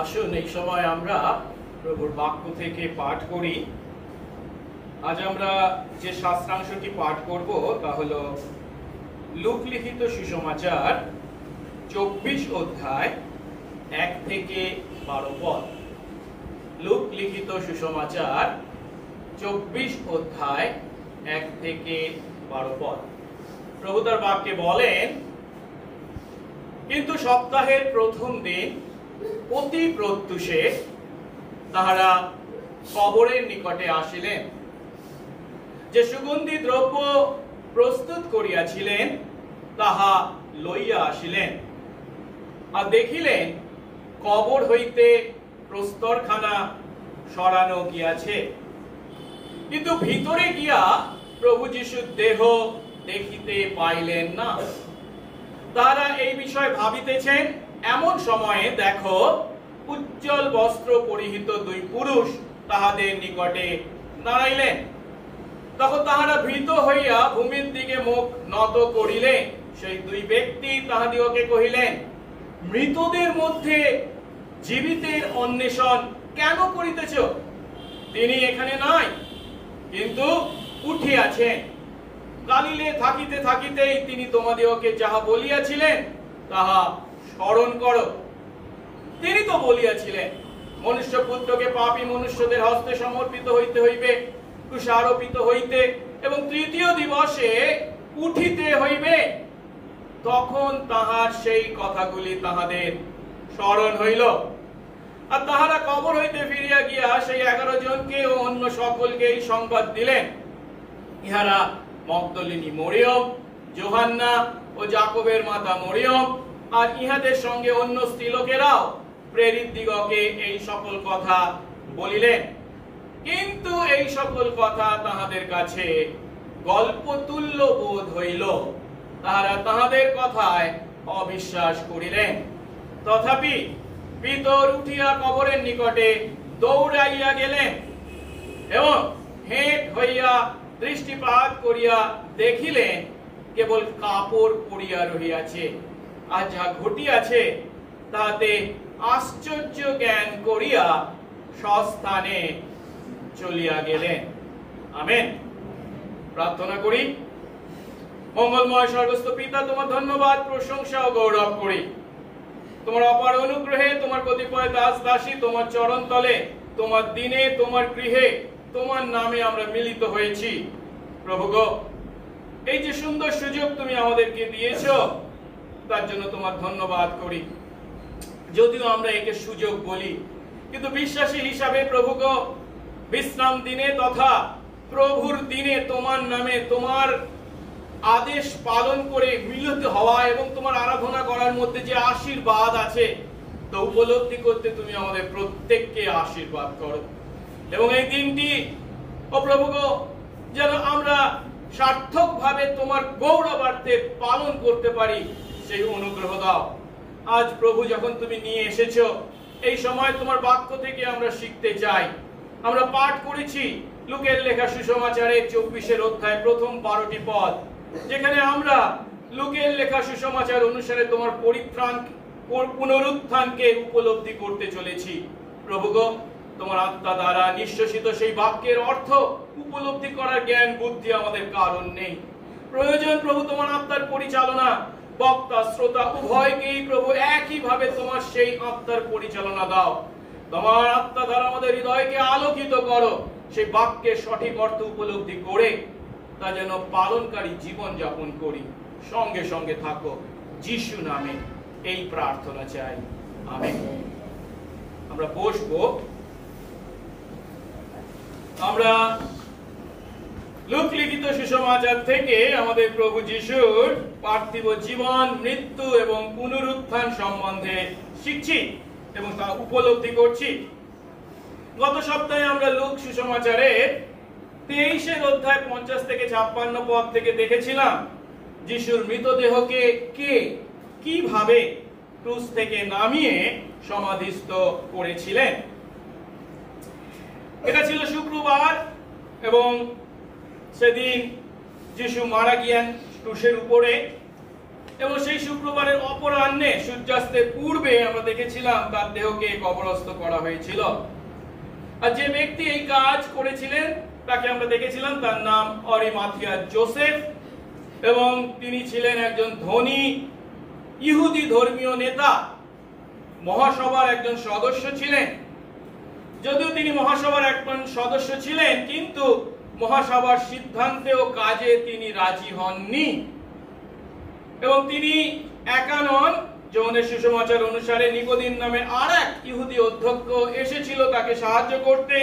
আসুন এই সময় আমরা প্রভুর বাক্য থেকে পাঠ করি। আজ আমরা যে শাস্ত্রাংশটি পাঠ করব তা হলো লূক লিখিত সুসমাচার 24 অধ্যায় 1 থেকে 12 পদ। লূক লিখিত সুসমাচার 24 অধ্যায় 1 থেকে 12 পদ। প্রভু তার বাক্যে বলেন, কিন্তু সপ্তাহের প্রথম দিন অতি প্রত্যুষে তাহারা কবরের নিকটে আসিলেন, যে সুগন্ধি দ্রব্য প্রস্তুত করিয়াছিলেন তাহা লইয়া আসিলেন, আর দেখিলেন কবর হইতে প্রস্তরখানা সরানো গিয়াছে, কিন্তু ভিতরে গিয়া প্রভু যিশুর দেহ দেখিতে পাইলেন না। তারা এই বিষয় ভাবিতেছেন। এমন সময়ে দেখো, উজ্জ্বল বস্ত্র পরিহিত দুই পুরুষ তাহাদের নিকটে দাঁড়াইলেন। তখন তাহারা ভীত হইয়া ভূমির দিকে মুখ নত করিলেন। সেই দুই ব্যক্তি তাহাদিগকে কহিলেন, মৃতদের মধ্যে জীবিতের অন্বেষণ কেন করিতেছ? তিনি এখানে নাই, কিন্তু উঠিয়াছেন। গালিলে থাকিতে থাকিতেই তিনি তোমাদিগকে যাহা বলিয়াছিলেন তাহা স্মরণ করো। তিনি তো বলিয়াছিলেন, মনুষ্যপুত্রকে পাপী মনুষ্যদের হস্তে সমর্পিত হইতে হইবে, কুশারোপিত হইতে এবং তৃতীয় দিবসে উঠিতে হইবে। তখন তাহার সেই কথাগুলি তাহাদের স্মরণ হইল। আর তাহারা কবর হইতে ফিরিয়া গিয়া সেই 11 জনকে ও অন্য সকলকে এই সংবাদ দিলেন। ইহারা মগদলিনী মরিয়ম, যোহান্না ও যাকবের মাতা মরিয়ম, আর ইহাদের সঙ্গে অন্য স্ত্রীলোকেরাও প্রেরিত দিগকে এই সকল কথা বলিলেন। কিন্তু এই সকল কথা তাহাদের কাছে গল্পতুল্য বোধ হইল। তাহারা তাহাদের কথায় অবিশ্বাস করিলেন। তথাপি পিতর উঠিয়া কবরের নিকটে দৌড়াইয়া গেলেন এবং হেঁট হইয়া দৃষ্টিপাত করিয়া দেখিলেন কেবল কাপড় পরিয়া রহিয়াছে। আর যা ঘটিয়াছে তাতে আশ্চর্য জ্ঞান করিয়া স্বস্থানে চলিয়া গেলেন। আমেন। প্রার্থনা করি। মঙ্গলময় স্বর্গস্থ পিতা, তোমার ধন্যবাদ, প্রশংসা ও গৌরব করি। তোমার অপার অনুগ্রহে তোমার কতিপয় দাস দাসী তোমার চরণ তলে, তোমার দিনে, তোমার গৃহে, তোমার নামে আমরা মিলিত হয়েছি। প্রভু গো, এই যে সুন্দর সুযোগ তুমি আমাদেরকে দিয়েছো, তার জন্য তোমার ধন্যবাদ করি। যদিও আমরা একে সুযোগ বলি, কিন্তু বিশ্বাসী হিসাবে প্রভু গো, বিশ্রাম দিনে তথা প্রভুর দিনে তোমার নামে, তোমার আদেশ পালন করে মিলিত হওয়া এবং তোমার আরাধনা করার মধ্যে যে আশীর্বাদ আছে তা উপলব্ধি করতে তুমি আমাদের প্রত্যেককে আশীর্বাদ করো। এবং এই দিনটি ও প্রভু গো, যেন আমরা সার্থকভাবে তোমার গৌরবার্থে পালন করতে পারি, সেই অনুগ্রহ দাও। আজ প্রভু যখন তুমি নিয়ে এসেছো, এই সময় তোমার বাক্য থেকে আমরা শিখতে চাই। আমরা পাঠ করেছি লূকের লেখা সুসমাচারের 24 অধ্যায় প্রথম 12টি পদ, যেখানে আমরা লূকের লেখা সুসমাচার অনুসারে তোমার পরিত্রাণ পুনরুত্থানকে উপলব্ধি করতে চলেছি। প্রভু গো, তোমার আত্মা দ্বারা নিঃশ্বসিত সেই বাক্যের অর্থ উপলব্ধি করার জ্ঞান বুদ্ধি আমাদের কারণ নেই। প্রয়োজন প্রভু তোমার আত্মার পরিচালনা। বক্তা শ্রোতা উভয়কেই প্রভু একইভাবে তোমার সেই আত্মার পরিচালনা দাও। তোমার আত্মা দ্বারা আমাদের হৃদয়কে আলোকিত করো, সেই বাক্যের সঠিক অর্থ উপলব্ধি করে তা যেন পালনকারী জীবন যাপন করি। সঙ্গে সঙ্গে থাকো, যিশু নামে এই প্রার্থনা চাই। আমেন। আমরা বসবো। আমরা লূক লিখিত সুসমাচার থেকে আমাদের প্রভু যিশুর পার্থিব জীবন, মৃত্যু এবং পুনরুত্থান সম্বন্ধে শিখছি এবং তা উপলব্ধি করছি। গত সপ্তাহে আমরা লূক সুসমাচারের 23 অধ্যায় 50 থেকে 56 পদ থেকে দেখেছিলাম যিশুর মৃতদেহকে কে কিভাবে ক্রুশ থেকে নামিয়ে সমাধিস্থ করেছিলেন। এটা ছিল শুক্রবার এবং সেদিন যিশু মারা গিয়েন ক্রুশের উপরে। এবং সেই শুক্রবারের অপরাহ্নে সূর্যাস্তের পূর্বে আমরা দেখেছিলাম তার দেহকে কবরস্থ করা হয়েছিল। আর যে ব্যক্তি এই কাজ করেছিলেন তাকে আমরা দেখেছিলাম, তার নাম অরিমাথিয়া যোসেফ, এবং তিনি ছিলেন একজন ধনী ইহুদি ধর্মীয় নেতা, মহাসভার একজন সদস্য ছিলেন। যদিও তিনি মহাসভার একজন সদস্য ছিলেন, কিন্তু মহাসভার সিদ্ধান্তে ও কাজে তিনি রাজি হননি। এবং তিনি একা নন, যোহনের সুসমাচার অনুসারে নিকোদিম নামে আর এক ইহুদি অধ্যক্ষ এসেছিল তাকে সাহায্য করতে,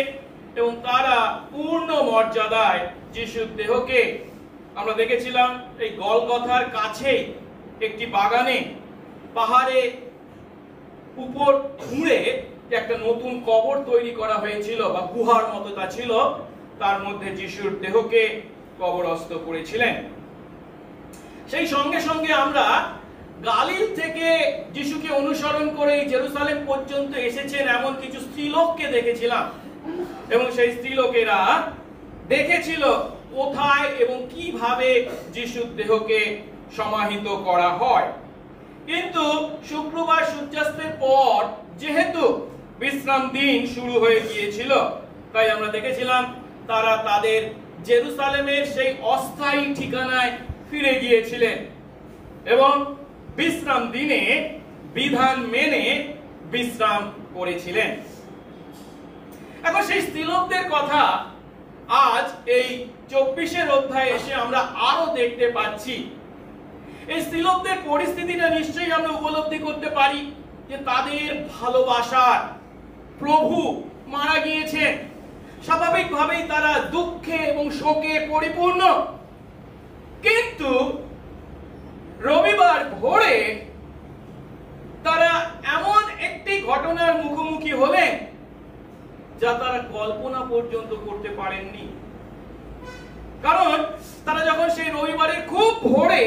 এবং তারা পূর্ণ মর্যাদায় যিশুর দেহকে, আমরা দেখেছিলাম এই গলগথার কাছে একটি বাগানে পাহাড়ে উপর খুঁড়ে একটা নতুন কবর তৈরি করা হয়েছিল, বা গুহার মতো তা ছিল, তার মধ্যে যিশুর দেহকে কবরস্থ করেছিলেন। সেই সঙ্গে সঙ্গে আমরা গালিল থেকে যিশুকে অনুসরণ করে জেরুসালেম পর্যন্ত এসেছেন এমন কিছু স্ত্রীলোককে দেখেছিলাম, এবং সেই স্ত্রীলোকেরা দেখেছিল কোথায় এবং কিভাবে যিশুর দেহকে সমাহিত করা হয়। কিন্তু শুক্রবার সূর্যাস্তের পর যেহেতু বিশ্রাম দিন শুরু হয়ে গিয়েছিল, তাই আমরা দেখেছিলাম তারা তাদের জেরুসালেমের সেই অস্থায়ী ঠিকানায় ফিরে গিয়েছিলেন এবং বিশ্রাম দিনে বিধান মেনে বিশ্রাম করেছিলেন। এখন সেই স্ত্রীলোকদের কথা আজ এই 24 অধ্যায়ে এসে আমরা আরো দেখতে পাচ্ছি। এই স্ত্রীলোকদের পরিস্থিতিটা নিশ্চয়ই আমরা উপলব্ধি করতে পারি যে তাদের ভালোবাসার প্রভু মারা গিয়েছেন। স্বাভাবিকভাবেই তারা দুঃখে এবং শোকে পরিপূর্ণ। কিন্তু রবিবার ভোরে তারা এমন একটি ঘটনার মুখোমুখি হলেন যা তারা কল্পনা পর্যন্ত করতে পারেননি। কারণ তারা যখন সেই রবিবারে খুব ভোরে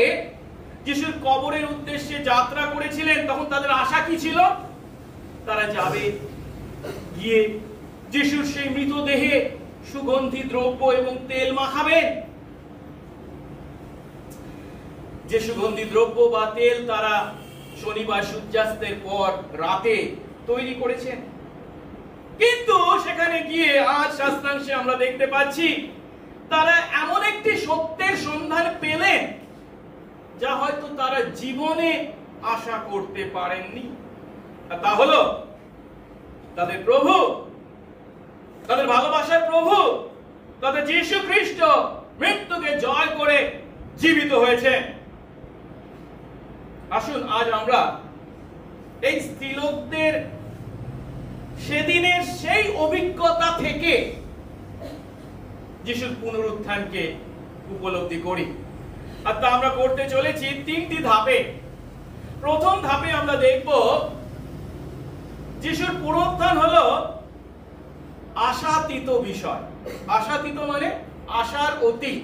যিশুর কবরের উদ্দেশ্যে যাত্রা করেছিলেন, তখন তাদের আশা কি ছিল? তারা যাবে, গিয়ে যিশুর সেই মৃতদেহে সুগন্ধি দ্রব্য এবং তেল মাখাবেন। যে সুগন্ধি দ্রব্য বা তেল তারা শনিবার সূর্যাস্তের পর রাতে তৈরি করেছেন। কিন্তু সেখানে গিয়ে আজ শাস্ত্রাংশে আমরা দেখতে পাচ্ছি তারা এমন একটি সত্যের সন্ধান পেলেন যা হয়তো তারা জীবনে আশা করতে পারেননি। তা হলো তাদের প্রভু, তাদের ভালোবাসার প্রভু, তাদের যীশু খ্রিস্ট মৃত্যুকে জয় করে জীবিত হয়েছে। আসুন আজ আমরা এই স্ত্রীলোকদের সেদিনের সেই অভিজ্ঞতা থেকে যিশুর পুনরুত্থানকে উপলব্ধি করি। আর তা আমরা করতে চলেছি 3টি ধাপে। প্রথম ধাপে আমরা দেখব যিশুর পুনরুত্থান হলো আশাতীত বিষয়। আশাতীত মানে আশার অতীত,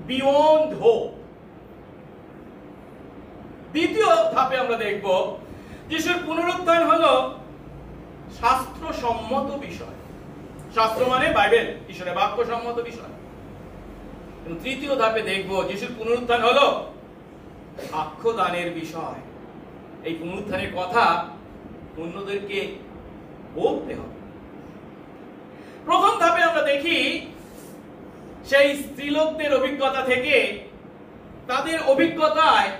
বিয়ন্ড হোপ। দ্বিতীয় ধাপে আমরা দেখব যিশুর পুনরুত্থান হলো শাস্ত্রসম্মত বিষয়। শাস্ত্র মানে বাইবেল, ঈশ্বরের বাক্য সম্মত বিষয়। তৃতীয় ধাপে দেখব যিশুর পুনরুত্থান হলো সাক্ষ্যদানের বিষয়। এই পুনরুত্থানের কথা অন্যদেরকে বলতে হবে। প্রথম ধাপে আমরা দেখি সেই স্ত্রীলোকদের অভিজ্ঞতা থেকে, তাদের অভিজ্ঞতায়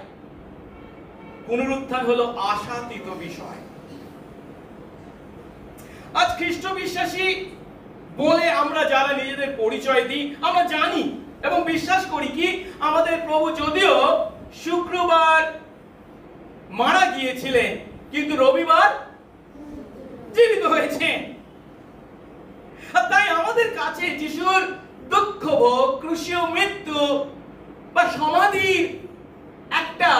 পুনরুত্থান হলো আশাতীত বিষয়। আজ খ্রিস্ট বিশ্বাসী বলে আমরা যারা নিজেদের পরিচয় দিই, আমরা জানি এবং বিশ্বাস করি কি আমাদের প্রভু যদিও শুক্রবার মারা গিয়েছিলেন, কিন্তু রবিবার জীবিত হয়েছেন। তাই আমাদের কাছে যিশুর দুঃখ ভোগ, ক্রুশীয় মৃত্যু বা সমাধির একটা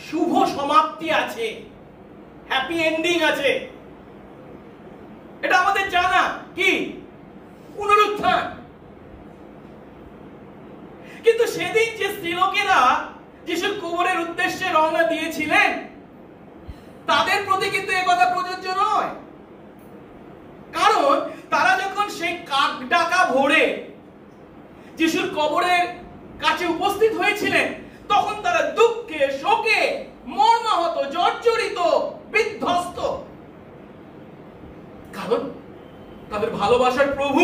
শুভ সমাপ্তি আছে, হ্যাপি এন্ডিং আছে। এটা আমাদের জানা কি পুনরুত্থান। কিন্তু সেদিন যে স্ত্রীলোকেরা যিশুর কবরের উদ্দেশ্যে রওনা দিয়েছিলেন, তাদের প্রতি কিন্তু এই কথা প্রযোজ্য নয়। কারণ তারা যখন সেই কাক ডাকা ভোরে যিশুর কবরের কাছে উপস্থিত হয়েছিলেন, তখন তারা দুঃখে দুঃখে শোকে মর্মাহত, জর্জরিত, বিধ্বস্ত। কারণ তাদের ভালোবাসার প্রভু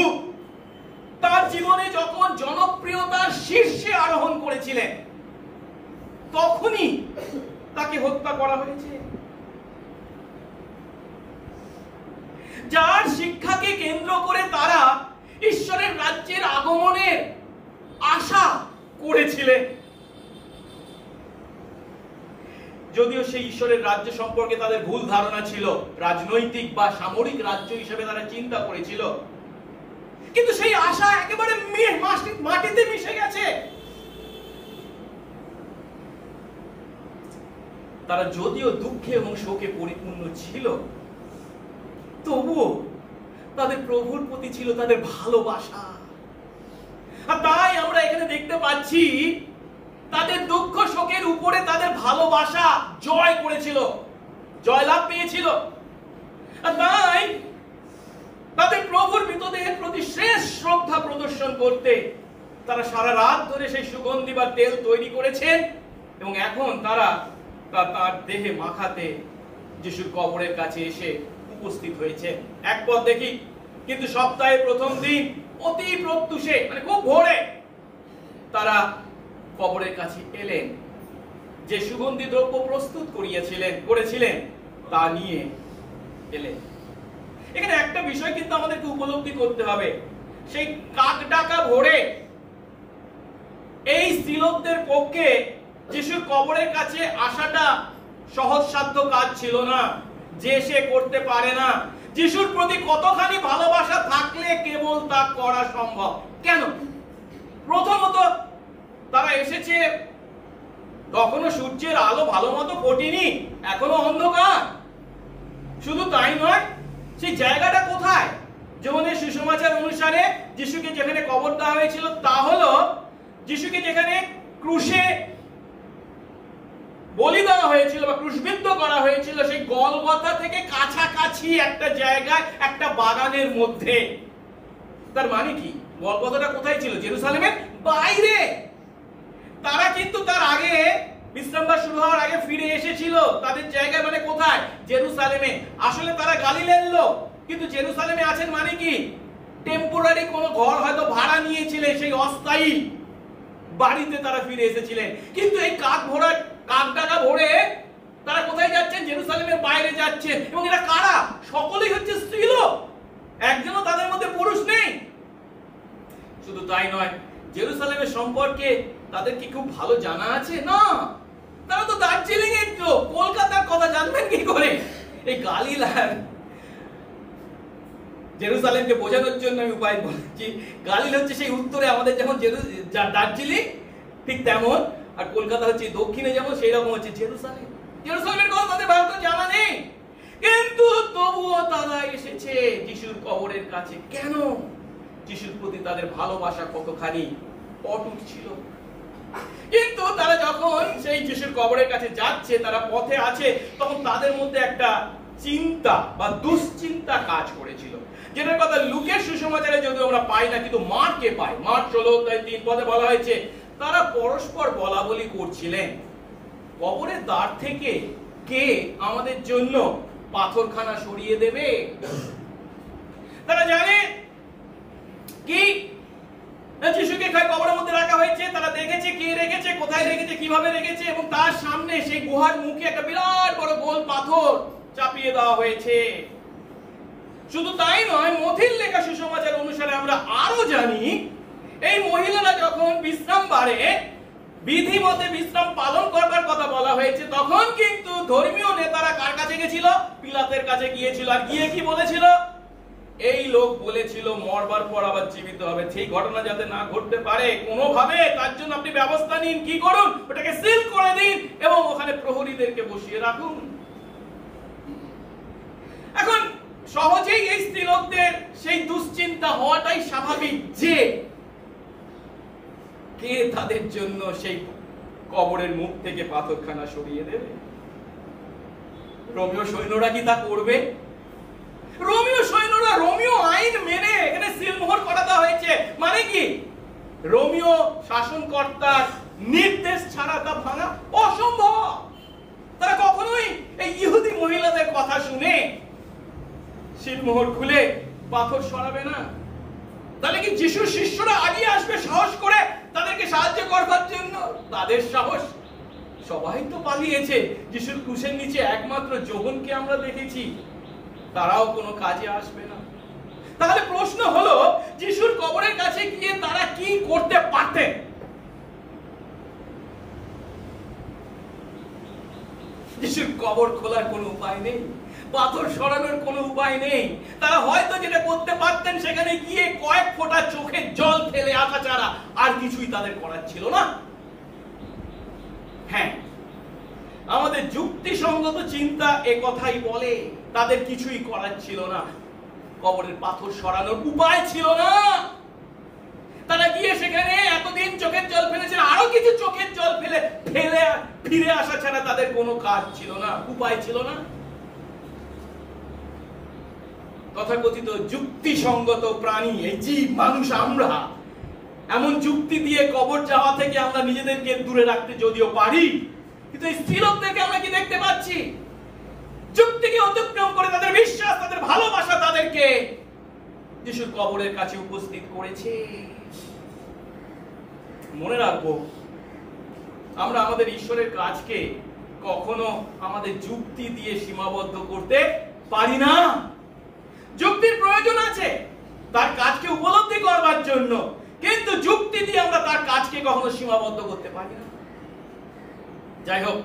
তার জীবনে যখন জনপ্রিয়তার শীর্ষে আরোহণ করেছিলেন, তখনই তাকে হত্যা করা হয়েছে। যার শিক্ষাকে কেন্দ্র করে তারা ঈশ্বরের রাজ্যের আগমনের আশা করেছিলেন, যদিও সেই ঈশ্বরের রাজ্য সম্পর্কে তাদের ভুল ধারণা ছিল, রাজনৈতিক বা সামরিক রাজ্য হিসেবে তারা চিন্তা করেছিল, কিন্তু সেই আশা একেবারে মাটিতে মিশে গেছে। তারা যদিও দুঃখে এবং শোকে পরিপূর্ণ ছিল, তবুও তাদের প্রভুর প্রতি ছিল তাদের ভালোবাসা। আর তাই আমরা এখানে দেখতে পাচ্ছি তাদের দুঃখ শোকের উপরে তাদের ভালোবাসা জয় করেছিল, জয়লাভ পেয়েছিল। আর তাই তাদের প্রভুর মৃতদেহের প্রতি শেষ শ্রদ্ধা প্রদর্শন করতে তারা সারা রাত ধরে সেই সুগন্ধি বা তেল তৈরি করেছেন এবং এখন তারা তার দেহে মাখাতে যিশুর কবরের কাছে এসে উপস্থিত হয়েছে। এক পথ দেখি, কিন্তু সপ্তাহের প্রথম দিন অতি প্রত্যুষে, মানে খুব ভোরে তারা কবরের কাছে এলেন, যে সুগন্ধি দ্রব্য প্রস্তুত করেছিলেন তা নিয়ে এলেন। এখানে একটা বিষয় কিন্তু আমাদেরকে উপলব্ধি করতে হবে, সেই কাক ডাকা ভোরে এই স্ত্রীলোকদের পক্ষে যিশুর কবরের কাছে আসাটা সহজসাধ্য কাজ ছিল না, যে সে করতে পারে না। যিশুর প্রতি কতখানি ভালোবাসা থাকলে কেবল তা করা সম্ভব। কেন? প্রথমত তারা এসেছে তখনও সূর্যের আলো ভালো মতো ফোটেনি, এখনো অন্ধকার। শুধু তাই নয়, সেই জায়গাটা কোথায়? যোহনের সুসমাচার অনুসারে যিশুকে যেখানে কবর দেওয়া হয়েছিল তা হলো যিশুকে যেখানে ক্রুশে বলি দেওয়া হয়েছিল বা ক্রুশবিদ্ধ করা হয়েছিল, সেই গলগথা থেকে কাছাকাছি একটা জায়গায়, একটা বাগানের মধ্যে। তার মানে কি? গলগথাটা কোথায় ছিল? জেরুসালেমের বাইরে। তারা কিন্তু তার আগে বিশ্রামবার শুরু হওয়ার আগে ফিরে এসেছিল তাদের জায়গায়। মানে কোথায়? জেরুসালেমে। আসলে তারা গালিলের লোক, কিন্তু জেরুসালেমে আছেন মানে কি? টেম্পোরারি কোনো ঘর হয়তো ভাড়া নিয়েছিলেন, সেই অস্থায়ী বাড়িতে তারা ফিরে এসেছিলেন। কিন্তু এই কাক ডাকা ভোরে তারা কোথায় যাচ্ছেন? জেরুসালেমের বাইরে যাচ্ছেন। এবং এরা কারা? সকলেই হচ্ছে স্ত্রীলোক, একজনও তাদের মধ্যে পুরুষ নেই। শুধু তাই নয়, জেরুসালেমের সম্পর্কে তাদের কি খুব ভালো জানা আছে? না, তারা তো দার্জিলিং এর লোক, কলকাতার কথা জানবেন কি করে? এই গালিল আর জেরুসালেমকে বোঝানোর জন্য আমি উপায় বলছি। গালিল হচ্ছে সেই উত্তরে আমাদের যেমন দার্জিলিং, ঠিক তেমন, আর কলকাতা হচ্ছে দক্ষিণে যেমন, সেই রকম হচ্ছে জেরুসালেম। জেরুসালেমের কথা তাদের ভালো জানা নেই, কিন্তু তবুও তারা এসেছে যিশুর কবরের কাছে। কেন? যিশুর প্রতি তাদের ভালোবাসা কতখানি অটুট ছিল। কিন্তু তারা যখন সেই যিশুর কবরের কাছে যাচ্ছে, তারা পথে আছে, তখন তাদের মধ্যে একটা চিন্তা বা দুশ্চিন্তা কাজ করেছিল, যেটার কথা লুকের সুসমাচারে যদিও আমরা পাই না, কিন্তু মার্কে পাই। মার্ক 16:3 বলা হয়েছে, তারা পরস্পর বলা বলি করছিলেন, কবরের দ্বার থেকে কে আমাদের জন্য পাথরখানা সরিয়ে দেবে? তারা জানে কি যিশুকে কবরের মধ্যে রাখা হয়েছে, তারা দেখেছে কে রেখেছে, কোথায় রেখেছে, কিভাবে রেখেছে, এবং তার সামনে সেই গুহার মুখে একটা বিরাট বড় গোল পাথর চাপিয়ে দেওয়া হয়েছে। শুধু তাই নয়, মথির লেখা সুসমাচার অনুসারে আমরা আরো জানি, এই মহিলারা যখন বিশ্রাম বারে বিধি মতে বিশ্রাম পালন করবার কথা বলা হয়েছে, তখন কিন্তু ধর্মীয় নেতারা কার কাছে গেছিল? পিলাতের কাছে গিয়েছিল। আর গিয়ে কি বলেছিল? এই লোক বলেছিল মরবার পর আবার জীবিত হবে, সেই ঘটনা যাতে না ঘটতে পারে কোনোভাবে তার জন্য আপনি ব্যবস্থা নিন। কি করুন? ওটাকে সিল করে দিন এবং ওখানে প্রহরীদেরকে বসিয়ে রাখুন। এখন সহজেই এই স্ত্রীলোকদের সেই দুশ্চিন্তা হওয়াটাই স্বাভাবিক, যে কে তাদের জন্য সেই কবরের মুখ থেকে পাথরখানা সরিয়ে দেবে? রোমীয় সৈন্যরা কি তা করবে? রোমীয় সৈন্যরা, রোমীয় আইন মেনে এখানে সিলমোহর করা দেওয়া হয়েছে। মানে কি? রোমীয় শাসনকর্তার নির্দেশ ছাড়া তা ভাঙা অসম্ভব। তারা কখনোই এই ইহুদি মহিলাদের কথা শুনে সিলমোহর খুলে পাথর সরাবে না। তাহলে কি যিশুর শিষ্যরা আগিয়ে আসবে সাহস করে তাদেরকে সাহায্য করবার জন্য? তাদের সাহস, সবাই তো পালিয়েছে। যিশুর ক্রুশের নিচে একমাত্র যোহনকে আমরা দেখেছি, তারাও কোনো কাজে আসবে না। তাহলে প্রশ্ন হলো, যিশুর কবরের কাছে গিয়ে তারা কি করতে পারতেন? যিশুর কবর খোলার কোনো উপায় নেই, পাথর সরানোর কোনো উপায় নেই। তারা হয়তো যেটা করতে পারতেন, সেখানে গিয়ে কয়েক ফোঁটা চোখের জল ফেলে আসা ছাড়া আর কিছুই তাদের করার ছিল না। হ্যাঁ, আমাদের যুক্তিসঙ্গত চিন্তা এ কথাই বলে, তাদের কিছুই করার ছিল না, কবরের পাথর সরানোর উপায় ছিল না। তারা গিয়ে সেখানে এতদিন চোখের জল ফেলেছেন, আরো কিছু চোখের জল ফেলে ফিরে আসা ছাড়া তাদের কোনো কাজ ছিল না, উপায় ছিল না। তথাকথিত যুক্তিসঙ্গত প্রাণী, এই জীব মানুষ আমরা, এমন যুক্তি দিয়ে কবর যাওয়া থেকে আমরা নিজেদেরকে দূরে রাখতে যদিও পারি, কিন্তু এই স্ত্রীলোকদেরকে আমরা কি দেখতে পাচ্ছি? যুক্তিকে অতিক্রম করে তাদের বিশ্বাস, তাদের ভালোবাসা তাদেরকে যিশুর কবরের কাছে উপস্থিত করেছে। মনে রাখবো, আমরা আমাদের ঈশ্বরের কাজকে কখনো আমাদের যুক্তি দিয়ে সীমাবদ্ধ করতে পারি না। যুক্তির প্রয়োজন আছে তার কাজকে উপলব্ধি করবার জন্য, কিন্তু যুক্তি দিয়ে আমরা তার কাজকে কখনো সীমাবদ্ধ করতে পারি না। যাই হোক,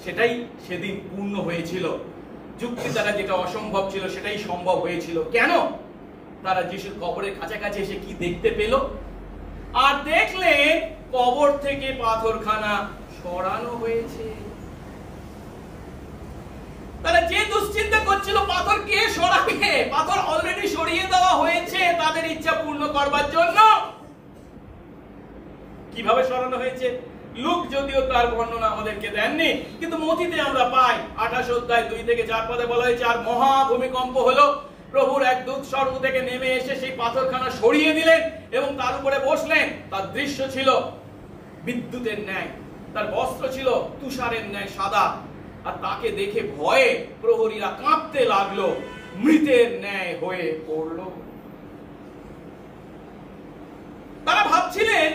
সেটাই সেদিন পূর্ণ হয়েছিল। যুক্তি দ্বারা যেটা অসম্ভব ছিল সেটাই সম্ভব হয়েছিল। কেন? তারা যিশুর কবরের কাছাকাছি এসে কি দেখতে পেল? আর দেখলেন কবর থেকে পাথরখানা সরানো হয়েছে। তারা যে দুশ্চিন্তা করছিল পাথর কে সরাবে, পাথর অলরেডি সরিয়ে দেওয়া হয়েছে তাদের ইচ্ছা পূর্ণ করবার জন্য। কিভাবে সরানো হয়েছে? লুক যদিও তার বর্ণনা আমাদেরকে দেননি, কিন্তু মথিতে আমরা পাই 28 অধ্যায় 2 থেকে 4 পদে বলা হয়েছে, আর মহা ভূমিকম্প হলো, প্রভুর এক দূত স্বর্গ থেকে নেমে এসে সেই পাথরখানা সরিয়ে দিলেন এবং তার উপরে বসলেন। তার দৃশ্য ছিল বিদ্যুতের ন্যায়, তার বস্ত্র ছিল তুষারের ন্যায় সাদা, আর তাকে দেখে ভয়ে প্রহরীরা কাঁপতে লাগলো, মৃতের ন্যায় হয়ে পড়ল। তারা ভাবছিলেন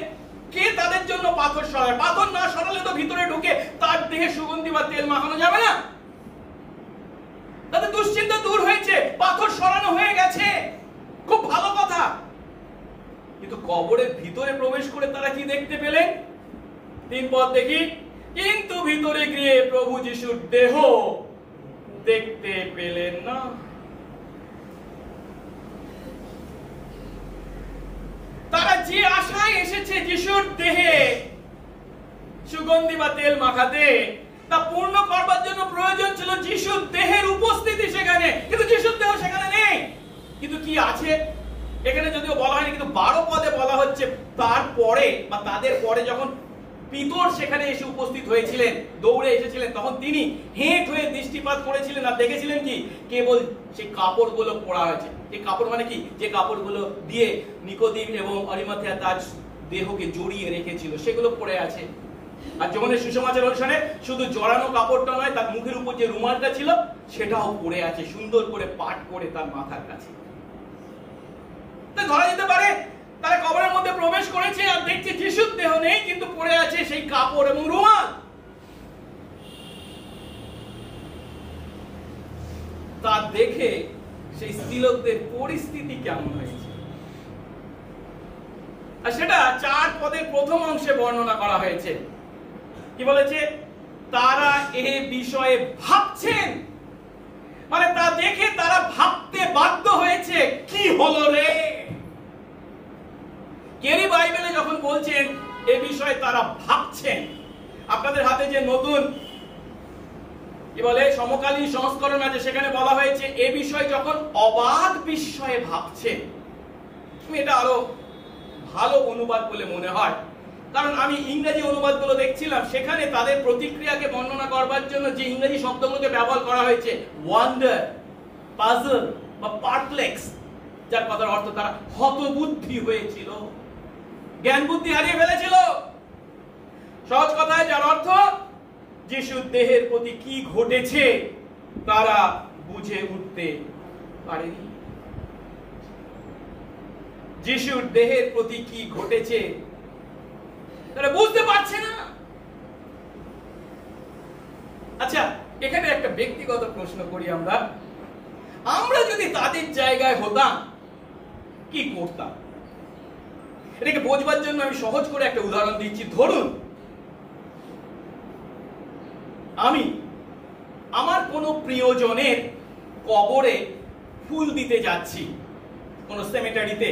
কে তাদের জন্য পাথর সরায়? পাথর না সরালে তো ভিতরে ঢুকে তার দেহে সুগন্ধি বা তেল মাখানো যাবে না। তাদের দুশ্চিন্তা দূর হয়েছে, পাথর সরানো হয়ে গেছে, খুব ভালো কথা। কিন্তু কবরের ভিতরে প্রবেশ করে তারা কি দেখতে পেলেন? 3 পদ দেখি, কিন্তু ভিতরে গিয়ে প্রভু যিশুর দেহ দেখতে পেলেন না। তারা যে আশায় এসেছে যিশুর দেহে সুগন্ধি বা তেল মাখাতে, তা পূর্ণ করবার জন্য প্রয়োজন ছিল যিশুর দেহের উপস্থিতি সেখানে, কিন্তু যিশুর দেহ সেখানে নেই। কিন্তু কি আছে এখানে যদিও বলা হয়নি, কিন্তু 12 পদে বলা হচ্ছে তারপরে বা তাদের পরে যখন পিতর সেখানে এসে উপস্থিত হয়েছিলেন, দৌড়ে এসেছিলেন, তখন তিনি হেঁট হয়ে দৃষ্টিপাত করেছিলেন আর দেখেছিলেন কি? কেবল সেই কাপড়গুলো পরা হয়েছে। এই কাপড় মানে কি? যে কাপড়গুলো দিয়ে নিকোদিম এবং অরিমাথিয়া তার দেহকে জড়িয়ে রেখেছিল, সেগুলো পরে আছে। আর যোহনের সুসমাচার অনুসারে শুধু জড়ানো কাপড়টা নয়, তার মুখের উপর যে রুমালটা ছিল সেটাও পরে আছে, সুন্দর করে পাট করে তার মাথার কাছে। ধরা যেতে পারে তারা কবরের মধ্যে প্রবেশ করেছে আর দেখছে যিশুর দেহ নেই, কিন্তু পড়ে আছে সেই কাপড় এবং রুমাল। তা দেখে সেই স্ত্রীলোকদের পরিস্থিতি কেমন হয়েছে, আর সেটা 4 পদের প্রথম অংশে বর্ণনা করা হয়েছে। কি বলেছে? তারা এ বিষয়ে ভাবছেন, মানে তা দেখে তারা ভাবতে বাধ্য হয়েছে, কি হলো রে? কেরি বাইবেলে যখন বলছেন এ বিষয়ে তারা ভাবছেন, আপনাদের হাতে যে নতুন কি বলে সমকালীন সংস্করণ আছে, সেখানে বলা হয়েছে এ বিষয়ে যখন অবাধ বিস্ময়ে ভাবছেন। এটা আরো ভালো অনুবাদ বলে মনে হয়, কারণ আমি ইংরেজি অনুবাদগুলো দেখছিলাম, সেখানে তাদের প্রতিক্রিয়াকে বর্ণনা করবার জন্য যে ইংরেজি শব্দগুলোকে ব্যবহার করা হয়েছে, ওয়ান্ডার, পাজল বা পারপ্লেক্স, যার কথার অর্থ তারা হতবুদ্ধি হয়েছিল। জ্ঞান বুদ্ধি হারিয়ে ফেলেছিল। সহজ কথায় যার অর্থ যিশুর দেহের প্রতি কি ঘটেছে তারা বুঝে উঠতে পারেনি। যিশুর দেহের প্রতি কি ঘটেছে তারা বুঝতে পারছে না। আচ্ছা, এখানে একটা ব্যক্তিগত প্রশ্ন করি, আমরা যদি তাদের জায়গায় হতাম কি করতাম? এটাকে বোঝবার জন্য আমি সহজ করে একটা উদাহরণ দিচ্ছি। ধরুন আমি আমার কোনো প্রিয়জনের কবরে ফুল দিতে যাচ্ছি, কোনো সেমেটারিতে।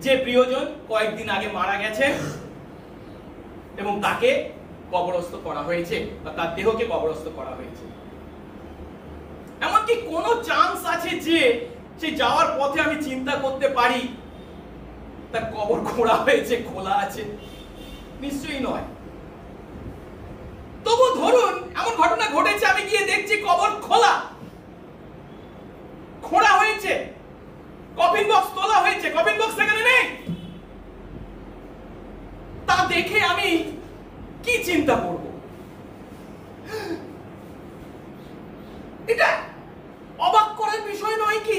যে প্রিয়জন কয়েকদিন আগে মারা গেছে এবং তাকে কবরস্থ করা হয়েছে বা তার দেহকে কবরস্থ করা হয়েছে। এমনকি কোনো চান্স আছে যে সে যাওয়ার পথে আমি চিন্তা করতে পারি তার কবর খোঁড়া হয়েছে, খোলা আছে? নিশ্চয়ই নয়। তবু ধরুন এমন ঘটনা ঘটেছে, আমি গিয়ে দেখছি কবর খোলা, খোঁড়া হয়েছে, কফিন বক্স তোলা হয়েছে, কফিন বক্স সেখানে নেই। তা দেখে আমি কি চিন্তা করব? এটা অবাক করার বিষয় নয় কি?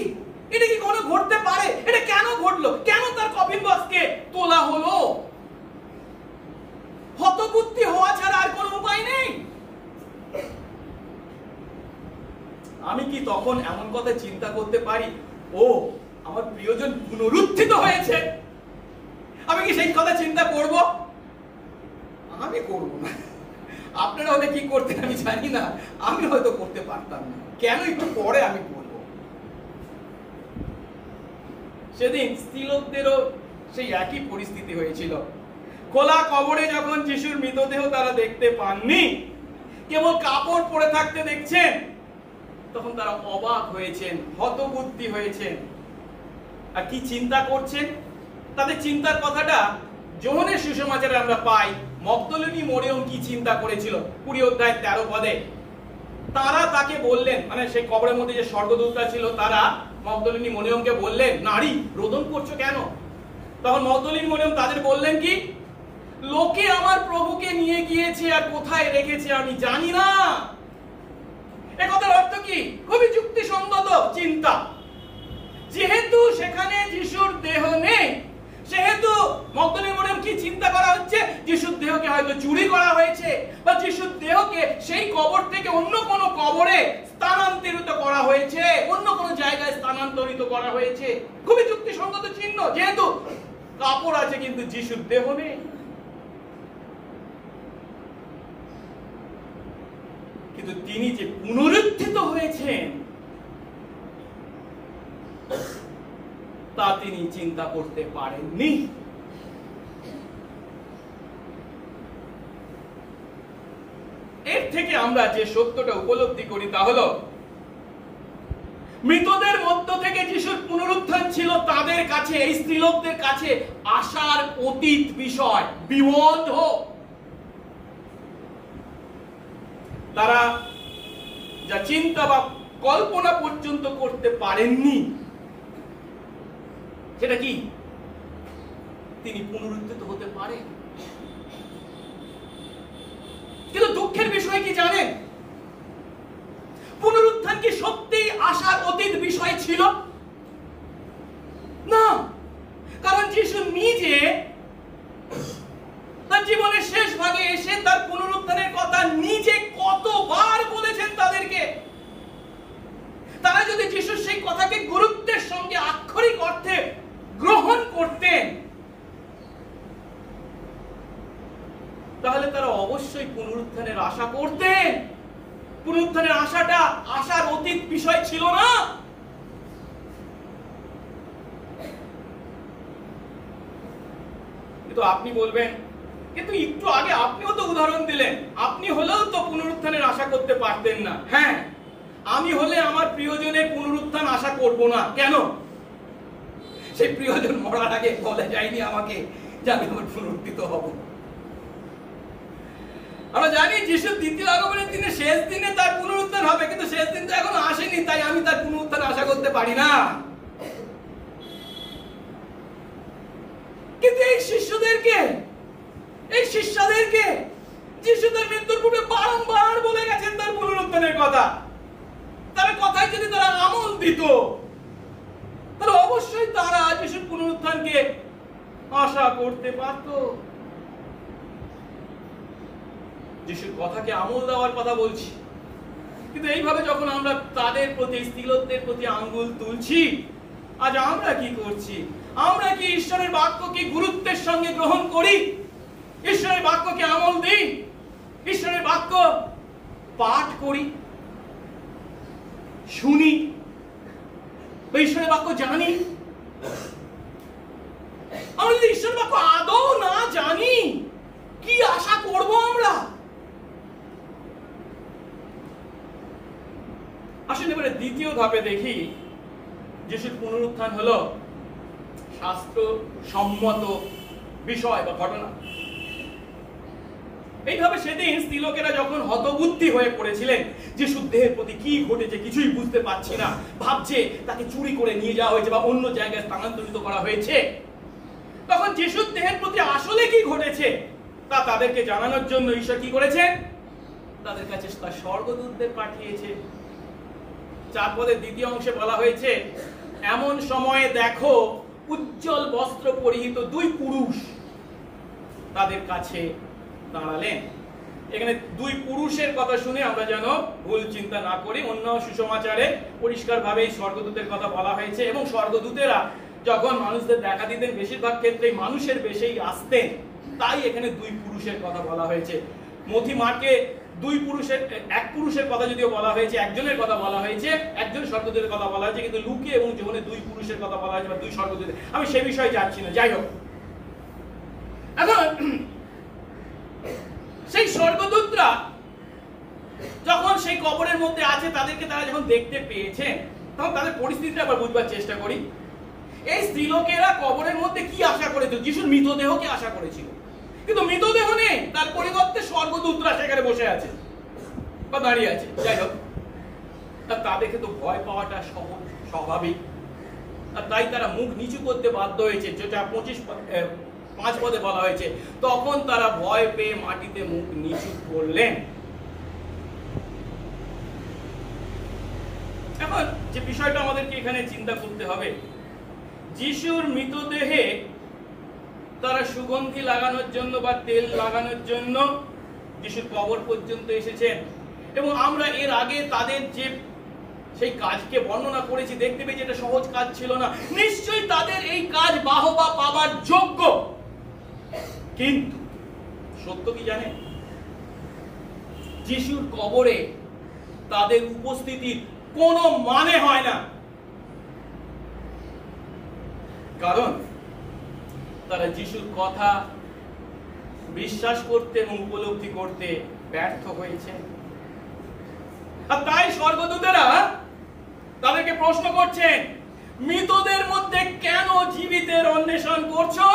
এটা কি কোনো ঘটতে পারে? এটা কেন ঘটলো? কেন তার কফিন বক্সকে তোলা হলো? হতবুদ্ধি হওয়া ছাড়া আর কোনো উপায় নেই। আমি কি তখন এমন কথা চিন্তা করতে পারি, ও আমার প্রিয়জন পুনরুত্থিত হয়েছে? আমি কি সেই কথা চিন্তা করব? আমি করব না। আপনারা হয়তো কি করতেন আমি জানি না, আমি হয়তো করতে পারতাম না। কেন? একটু পরে আমি বলব। সেদিন স্ত্রীলোকদেরও সেই একই পরিস্থিতি হয়েছিল। খোলা কবরে যখন যিশুর মৃতদেহ তারা দেখতে পাননি, কেবল কাপড় পরে থাকতে দেখছেন, তখন তারা অবাক হয়েছেন, হতবুদ্ধি হয়েছেন। আর কি চিন্তা করছেন? তাদের চিন্তার কথাটা যোহনের সুসমাচারে আমরা পাই। মগদলিনী মরিয়ম কি চিন্তা করেছিল 20 অধ্যায় 13 পদে। তারা তাকে বললেন, মানে সেই কবরের মধ্যে যে স্বর্গদূতরা ছিল তারা মগদলিনী মরিয়মকে বললেন, নারী রোদন করছো কেন? তখন মগদলিনী মরিয়ম তাদের বললেন কি, লোকে আমার প্রভুকে নিয়ে গিয়েছে আর কোথায় রেখেছে আমি জানি না। এ কথার অর্থ কি? খুবই যুক্তিসঙ্গত চিন্তা। যেহেতু সেখানে যিশুর দেহ নেই, সেহেতু মগদলিনী মরিয়ম কি চিন্তা করা হচ্ছে? যিশুর দেহকে হয়তো চুরি করা হয়েছে বা যিশুর দেহকে সেই কবর থেকে অন্য কোনো কবরে স্থানান্তরিত করা হয়েছে, অন্য কোনো জায়গায় স্থানান্তরিত করা হয়েছে। খুবই যুক্তিসঙ্গত চিহ্ন, যেহেতু কাপড় আছে কিন্তু যিশুর দেহ নেই। কিন্তু তিনি যে পুনরুত্থিত হয়েছেন তা তিনি চিন্তা করতে পারেননি। এর থেকে আমরা যে সত্যটা উপলব্ধি করি তা হলো, মৃতদের মধ্য থেকে যিশুর পুনরুত্থান ছিল তাদের কাছে, এই স্ত্রীলোকদের কাছে আশার অতীত বিষয়, বিবন্ধ। তারা যা চিন্তা বা কল্পনা পর্যন্ত করতে পারেননি সেটা কি? তিনি পুনরুত্থিত হতে পারেন। কিন্তু দুঃখের বিষয় কি জানেন? পুনরুত্থান কি সত্যিই আশার অতীত বিষয় ছিল? না, কারণ যিশু নিজে তার জীবনের শেষ ভাগে এসে তার পুনরুত্থানের কথা নিজে কতবার বলেছেন তাদেরকে। তারা যদি যিশুর সেই কথাকে গুরুত্বের সঙ্গে আক্ষরিক অর্থে গ্রহণ করতেন তাহলে তারা অবশ্যই পুনরুত্থানের আশা করতেন। পুনরুত্থানের আশাটা আশার অতীত বিষয় ছিল না। কিন্তু আপনি বলবেন, কিন্তু একটু আগে আপনিও তো উদাহরণ দিলেন, আপনি হলেও তো পুনরুত্থানের আশা করতে পারতেন না। হ্যাঁ, আমি হলে আমার প্রিয়জনের পুনরুত্থান আশা করব না। কেন? সেই প্রিয়জন মরার আগে বলে যায়নি আমাকে যে আমি আমার পুনরুত্থিত হব। আমরা জানি যিশুর দ্বিতীয় আগমনের দিনে শেষ দিনে তার পুনরুত্থান হবে, কিন্তু শেষ দিন তো এখনো আসেনি, তাই আমি তার পুনরুত্থান আশা করতে পারি না। কিন্তু এই শিষ্যদেরকে যিশু তার মৃত্যুর পূর্বে বারংবার বলে গেছেন তার পুনরুত্থানের কথা। তার কথায় যদি তারা আমল দিত, তাহলে অবশ্যই তারা যিশুর পুনরুত্থানকে আশা করতে পারত। যিশুর কথাকে আমল দেওয়ার কথা বলছি, কিন্তু এইভাবে যখন আমরা তাদের প্রতি, স্ত্রীলোকদের প্রতি আঙ্গুল তুলছি, আজ আমরা কি করছি? আমরা কি ঈশ্বরের বাক্যকে গুরুত্বের সঙ্গে গ্রহণ করি? ঈশ্বরের বাক্যকে আমল দিই? ঈশ্বরের বাক্য পাঠ করি, শুনি, ঈশ্বরের বাক্য জানি? আমরা যদি ঈশ্বরের বাক্য আদৌ না জানি, কি আশা করব আমরা? আসলে এবারে দ্বিতীয় ধাপে দেখি, যিশুর পুনরুত্থান হলো শাস্ত্র সম্মত বিষয় বা ঘটনা। এইভাবে সেদিন স্ত্রীলোকেরা যখন হতবুদ্ধি হয়ে পড়েছিলেন, যিশুর দেহের প্রতি কি ঘটেছে কিছুই বুঝতে পারছি না, ভাবছে তাকে চুরি করে নিয়ে যাওয়া হয়েছে বা অন্য জায়গায় স্থানান্তরিত করা হয়েছে, তখন যিশুর দেহের প্রতি আসলে কি ঘটেছে তা তাদেরকে জানানোর জন্য ঈশ্বর কি করেছেন? তাদের কাছে তার স্বর্গদূতদের পাঠিয়েছে। 4 পদের দ্বিতীয় অংশে বলা হয়েছে, এমন সময়ে দেখো উজ্জ্বল বস্ত্র পরিহিত 2 পুরুষ তাদের কাছে দাঁড়ালেন। এখানে 2 পুরুষের কথা শুনে আমরা যেন ভুল চিন্তা না করি। অন্য সুসমাচারে পরিষ্কারভাবে স্বর্গদূতের কথা বলা হয়েছে, এবং স্বর্গদূতেরা যখন মানুষদের দেখা দিতেন বেশিরভাগ ক্ষেত্রে মানুষের বেশেই আসতেন, তাই এখানে 2 পুরুষের কথা বলা হয়েছে। মথি মার্কে 2 পুরুষের, 1 পুরুষের কথা যদিও বলা হয়েছে, একজনের কথা বলা হয়েছে, একজন স্বর্গদূতের কথা বলা হয়েছে, কিন্তু লুকে এবং যোহনে 2 পুরুষের কথা বলা হয়েছে বা 2 স্বর্গদূত। আমি সে বিষয়ে যাচ্ছি না, যাই হোক। এখন সেই স্বর্গদূতরা যখন সেই কবরের মধ্যে আছে, তাদেরকে তারা যখন দেখতে পেয়েছেন, তখন তাদের পরিস্থিতিটা আবার বুঝবার চেষ্টা করি। এই স্ত্রীলোকেরা কবরের মধ্যে কি আশা করেছিল? যিশুর মৃতদেহকে আশা করেছিল, কিন্তু মৃতদেহ নেই, তার পরিবর্তে স্বর্গদূতরা সেখানে বসে আছে বা দাঁড়িয়ে আছে। যাই হোক, তা দেখে তো ভয় পাওয়াটা স্বাভাবিক, আর তাই তারা মুখ নিচু করতে বাধ্য হয়েছে, যেটা 5 পদে বলা হয়েছে। তখন তারা ভয় পেয়ে মাটিতে মুখ নিচু করলেন। এখন যে বিষয়টা আমাদেরকে এখানে চিন্তা করতে হবে, যিশুর মৃতদেহে তারা সুগন্ধি লাগানোর জন্য বা তেল লাগানোর জন্য যিশুর কবর পর্যন্ত এসেছেন, এবং আমরা এর আগে তাদের যে সেই কাজকে বর্ণনা করেছি, দেখতে পেয়েছি এটা সহজ কাজ ছিল না। নিশ্চয়ই তাদের এই কাজ বাহবা পাবার যোগ্য, কিন্তু সত্য কি জানেন? যিশুর কবরে তাদের উপস্থিতির কোনো মানে হয় না, কারণ তারা যিশুর কথা বিশ্বাস করতে এবং উপলব্ধি করতে ব্যর্থ হয়েছে। আর তাই স্বর্গদূতেরা তাদেরকে প্রশ্ন করছেন, মৃতদের মধ্যে কেন জীবিতের অন্বেষণ করছো?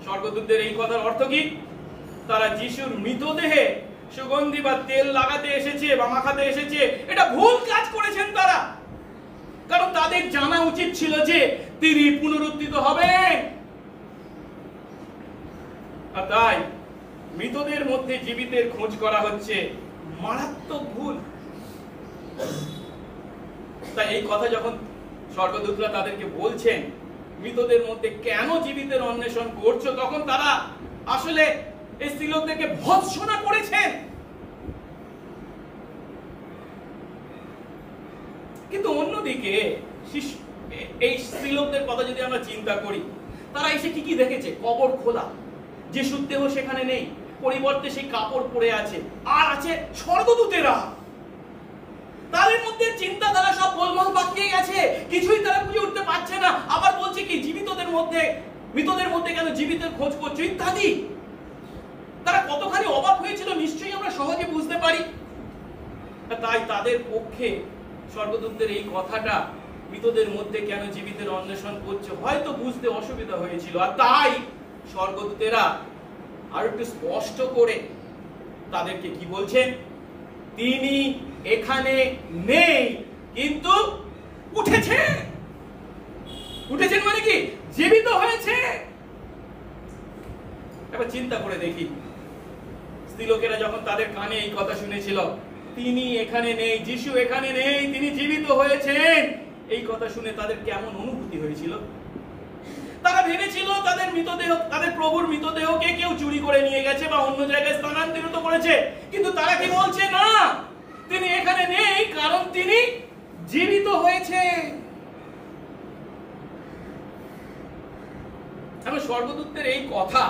স্বর্গদূতদের এই কথার অর্থ কি? তারা যিশুর মৃতদেহে সুগন্ধি বা তেল লাগাতে এসেছে বা মাখাতে এসেছে, এটা ভুল কাজ করেছেন তারা। কারণ তাদের জানা উচিত ছিল যে তিনি পুনরুত্থিত হবেন। আর তাই মৃতদের মধ্যে জীবিতের খোঁজ করা হচ্ছে মারাত্মক ভুল। তাই এই কথা যখন স্বর্গদূতরা তাদেরকে বলছেন, মৃতদের মধ্যে কেন জীবিতের অন্বেষণ করছো, তখন তারা আসলে এই স্ত্রীলোকদেরকে ভৎসনা করেছেন। কিন্তু অন্যদিকে এই স্ত্রীলোকদের কথা যদি আমরা চিন্তা করি, তারা এসে কি কি দেখেছে? কবর খোলা, যিশুর দেহ সেখানে নেই, পরিবর্তে সেই কাপড় পরে আছে, আর আছে স্বর্গদূতেরা। তাদের মধ্যে চিন্তাধারা সব গোলমাল পাকিয়ে গেছে, কিছুই তারা বুঝে উঠতে পারছে না। আবার বলছে কি, জীবিতদের মধ্যে, মৃতদের মধ্যে কেন জীবিতের খোঁজ করছো ইত্যাদি। তারা কতখানি অবাক হয়েছিল নিশ্চয়ই আমরা সহজে বুঝতে পারি। তাই তাদের পক্ষে স্বর্গদূতদের এই কথাটা, মৃতদের মধ্যে কেন জীবিতের অন্বেষণ করছে, হয়তো বুঝতে অসুবিধা হয়েছিল। আর তাই স্বর্গদূতেরা আর একটু স্পষ্ট করে তাদেরকে কি বলছেন? তিনি এখানে নেই, কিন্তু উঠেছেন। উঠেছেন মানে কি? জীবিত চিন্তা করে দেখি, স্ত্রীলোকেরা যখন তাদের কানে এই কথা শুনেছিল, তিনি এখানে নেই, যিশু এখানে নেই, তিনি জীবিত হয়েছেন, এই কথা শুনে তাদের কেমন অনুভূতি হয়েছিল? তারা ভেবেছিল তাদের মৃতদেহ, তাদের প্রভুর মৃতদেহকে কেউ চুরি করে নিয়ে গেছে বা অন্য জায়গায় স্থানান্তরিত করেছে। কিন্তু তারা কি বলছে? না, তিনি এখানে নেই, কারণ তিনি জীবিত হয়েছে। এখন স্বর্গদূতের এই কথা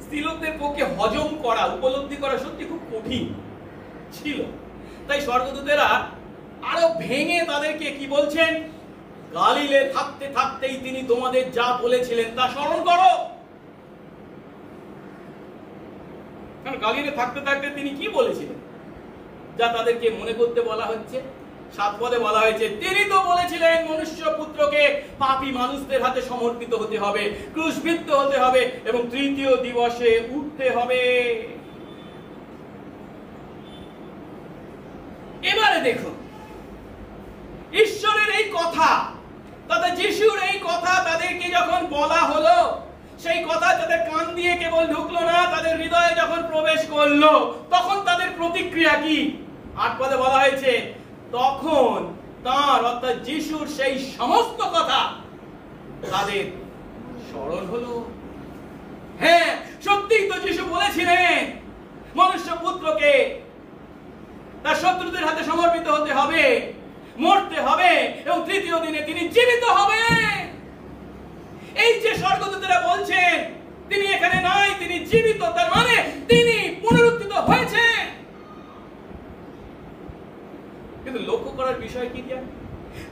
স্ত্রীলোকদের পক্ষে হজম করা, উপলব্ধি করা সত্যি খুব কঠিন ছিল। তাই স্বর্গদূতেরা আরো ভেঙে তাদেরকে কি বলছেন? গালিলে থাকতে থাকতেই তিনি তোমাদের যা বলেছিলেন তা স্মরণ করো। কারণ গালিলে থাকতে থাকতে তিনি কি বলেছিলেন যা তাদেরকে মনে করতে বলা হচ্ছে? 7 পদে বলা হয়েছে, তিনি তো বলেছিলেন মনুষ্য পুত্রকে পাপী মানুষদের হাতে সমর্পিত হতে হবে, ক্রুশবিদ্ধ হতে হবে এবং তৃতীয় দিবসে উঠতে হবে। এবারে দেখুন, ঈশ্বরের এই কথা, তথা যিশুর এই কথা তাদেরকে যখন বলা হলো, সেই কথা তাদের কান দিয়ে কেবল ঢুকলো না, তাদের হৃদয়ে যখন প্রবেশ করলো, তখন তাদের প্রতিক্রিয়া কি? 8 পদে বলা হয়েছে, তখন তার অর্থাৎ যিশুর সেই সমস্ত কথা তাদের স্মরণ হলো। হ্যাঁ, সত্যিই তো যিশু বলেছিলেন মনুষ্য পুত্রকে তার শত্রুদের হাতে সমর্পিত হতে হবে, মরতে হবে এবং তৃতীয় দিনে তিনি জীবিত হবে। এই যে স্বর্গদূতেরা বলছেন তিনি এখানে নাই, তিনি জীবিত, তার মানে তিনি পুনরুত্থিত হয়েছেন। কিন্তু লক্ষ্য করার বিষয় কি জানেন?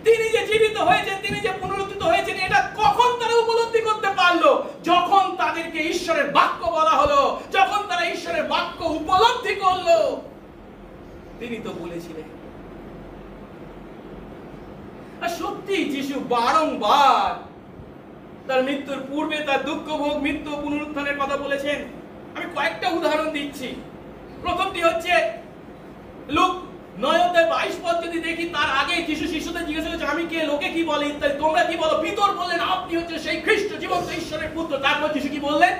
তিনি যে জীবিত হয়েছেন, তিনি যে পুনরুত্থিত হয়েছেন, এটা কখন তারা উপলব্ধি করতে পারলো? যখন তাদেরকে ঈশ্বরের বাক্য বলা হলো, যখন তারা ঈশ্বরের বাক্য উপলব্ধি করলো। তিনি তো বলেছিলেন। আর সত্যি যিশু বারংবার তার মৃত্যুর পূর্বে তার দুঃখ ভোগ, মৃত্যু, পুনরুত্থানের কথা বলেছেন। আমি কয়েকটা উদাহরণ দিচ্ছি। প্রথমটি হচ্ছে লুক 9:22 পদ যদি দেখি, তার আগে যিশু শিষ্যদের জিজ্ঞাসা করছে, আমি কে, লোকে কি বলে ইত্যাদি, তোমরা কি বলো? পিতর বললেন, আপনি হচ্ছে সেই খ্রিস্ট, জীবন্ত ঈশ্বরের পুত্র। তারপর যিশু কি বললেন?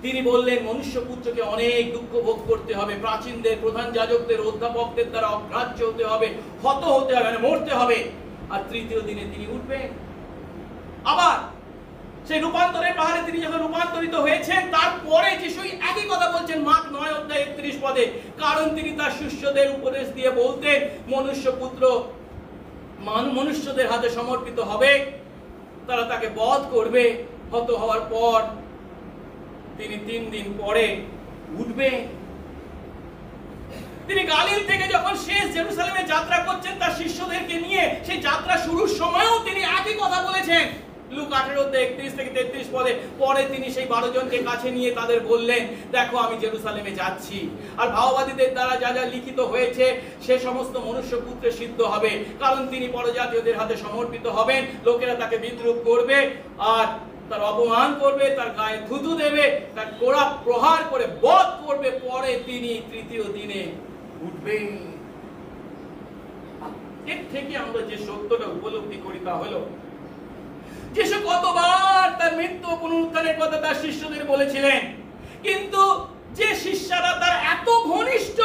তিনি বললেন মনুষ্য পুত্রকে অনেক দুঃখ ভোগ করতে হবে, প্রাচীনদের, প্রধান যাজকদের, অধ্যাপকদের দ্বারা অগ্রাহ্য হতে হবে, হত হতে হবে, মানে মরতে হবে, আর তৃতীয় দিনে তিনি উঠবেন। আবার সেই রূপান্তরের পাহাড়ে তিনি যখন রূপান্তরিত হয়েছেন, তারপরে যিশু একই কথা বলছেন মার্ক 9:31 পদে, কারণ তিনি তার শিষ্যদের উপদেশ দিয়ে বলতেন মনুষ্য পুত্র মনুষ্যদের হাতে সমর্পিত হবে, তারা তাকে বধ করবে, হত হওয়ার পর তিনি 3 দিন পরে উঠবেন। তিনি গালিল থেকে যখন শেষ জেরুসালেমে যাত্রা করছেন তার শিষ্যদেরকে নিয়ে, সেই যাত্রা শুরুর সময়ও তিনি একই কথা বলেছেন। লুক 18:31-33 পদে, পরে তিনি সেই 12 জনকে কাছে নিয়ে তাদের বললেন, দেখো আমি জেরুসালেমে যাচ্ছি, আর ভাওবাদীদের দ্বারা যা যা লিখিত হয়েছে সে সমস্ত মনুষ্য পুত্রে সিদ্ধ হবে, কারণ তিনি পরজাতীয়দের হাতে সমর্পিত হবেন, লোকেরা তাকে বিদ্রূপ করবে আর তার অপমান করবে, তার গায়ে থুতু দেবে, তার কোড়া প্রহার করে বধ করবে, পরে তিনি তৃতীয় দিনে উঠবেন। এর থেকে আমরা যে সত্যটা উপলব্ধি করি তা হলো, যিশু কতবার তার মৃত্যু পুনরুত্থানের কথা তার শিষ্যদের বলেছিলেন, কিন্তু যে শিষ্যরা তার এত ঘনিষ্ঠ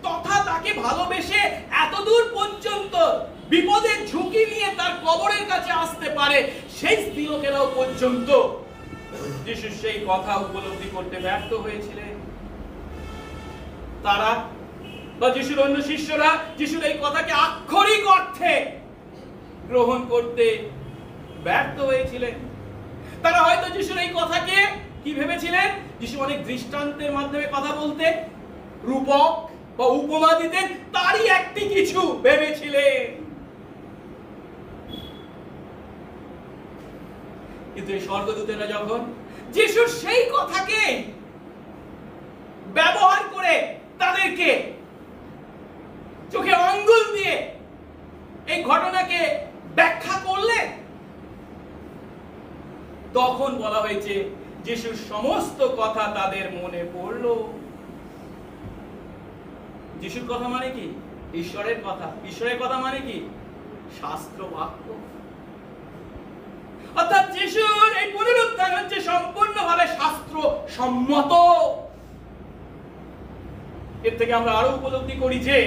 তথা তাকে ভালোবেসে এত দূর পর্যন্ত বিপদের ঝুঁকি নিয়ে তার কবরের কাছে আসতে পারে, সেই স্ত্রীলোকেরাও পর্যন্ত যিশুর সেই কথা উপলব্ধি করতে ব্যর্থ হয়েছিলেন। তারা বা যিশুর অন্য শিষ্যরা যিশুর এই কথাকে আক্ষরিক অর্থে গ্রহণ করতে ব্যর্থ হয়েছিলেন। তারা হয়তো যিশুর এই কথাকে কি ভেবেছিলেন? যিশু অনেক দৃষ্টান্তের মাধ্যমে কথা বলতেন, রূপক বা উপমা দিতেন, তারই একটি কিছু ভেবেছিলেন। কিন্তু এই স্বর্গদূতেরা যখন যিশুর সেই কথাকে ব্যবহার করে তাদেরকে চোখে আঙ্গুল দিয়ে এই ঘটনাকে ব্যাখ্যা করলেন, তখন বলা হয়েছে যিশুর সমস্ত কথা তাদের মনে পড়ল। যিশুর কথা মানে কি? ঈশ্বরের কথা। ঈশ্বরের কথা মানে কি? শাস্ত্র বাক্য। অর্থাৎ যিশুর এই পুনরুত্থান হচ্ছে সম্পূর্ণভাবে শাস্ত্র সম্মত। এর থেকে আমরা আরো উপলব্ধি করি যে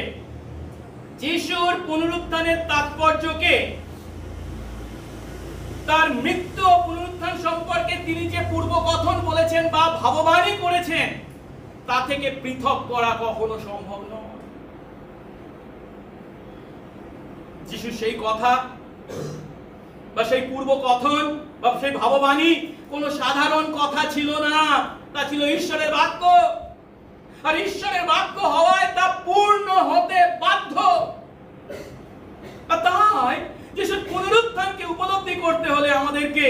যিশুর পুনরুত্থানের তাৎপর্যকে তার মৃত্যু ও পুনরুত্থান সম্পর্কে তিনি যে পূর্বকথন বলেছেন বা ভাববাণী করেছেন তা থেকে পৃথক করা কখনো সম্ভব নয়। যিশু সেই কথা বা সেই পূর্বকথন বা সেই ভাববাণী কোনো সাধারণ কথা ছিল না, তা ছিল ঈশ্বরের বাক্য। আর ঈশ্বরের বাক্য হওয়ায় তা পূর্ণ হতে বাধ্য। তাই যিশুর পুনরুত্থানকে উপলব্ধি করতে হলে আমাদেরকে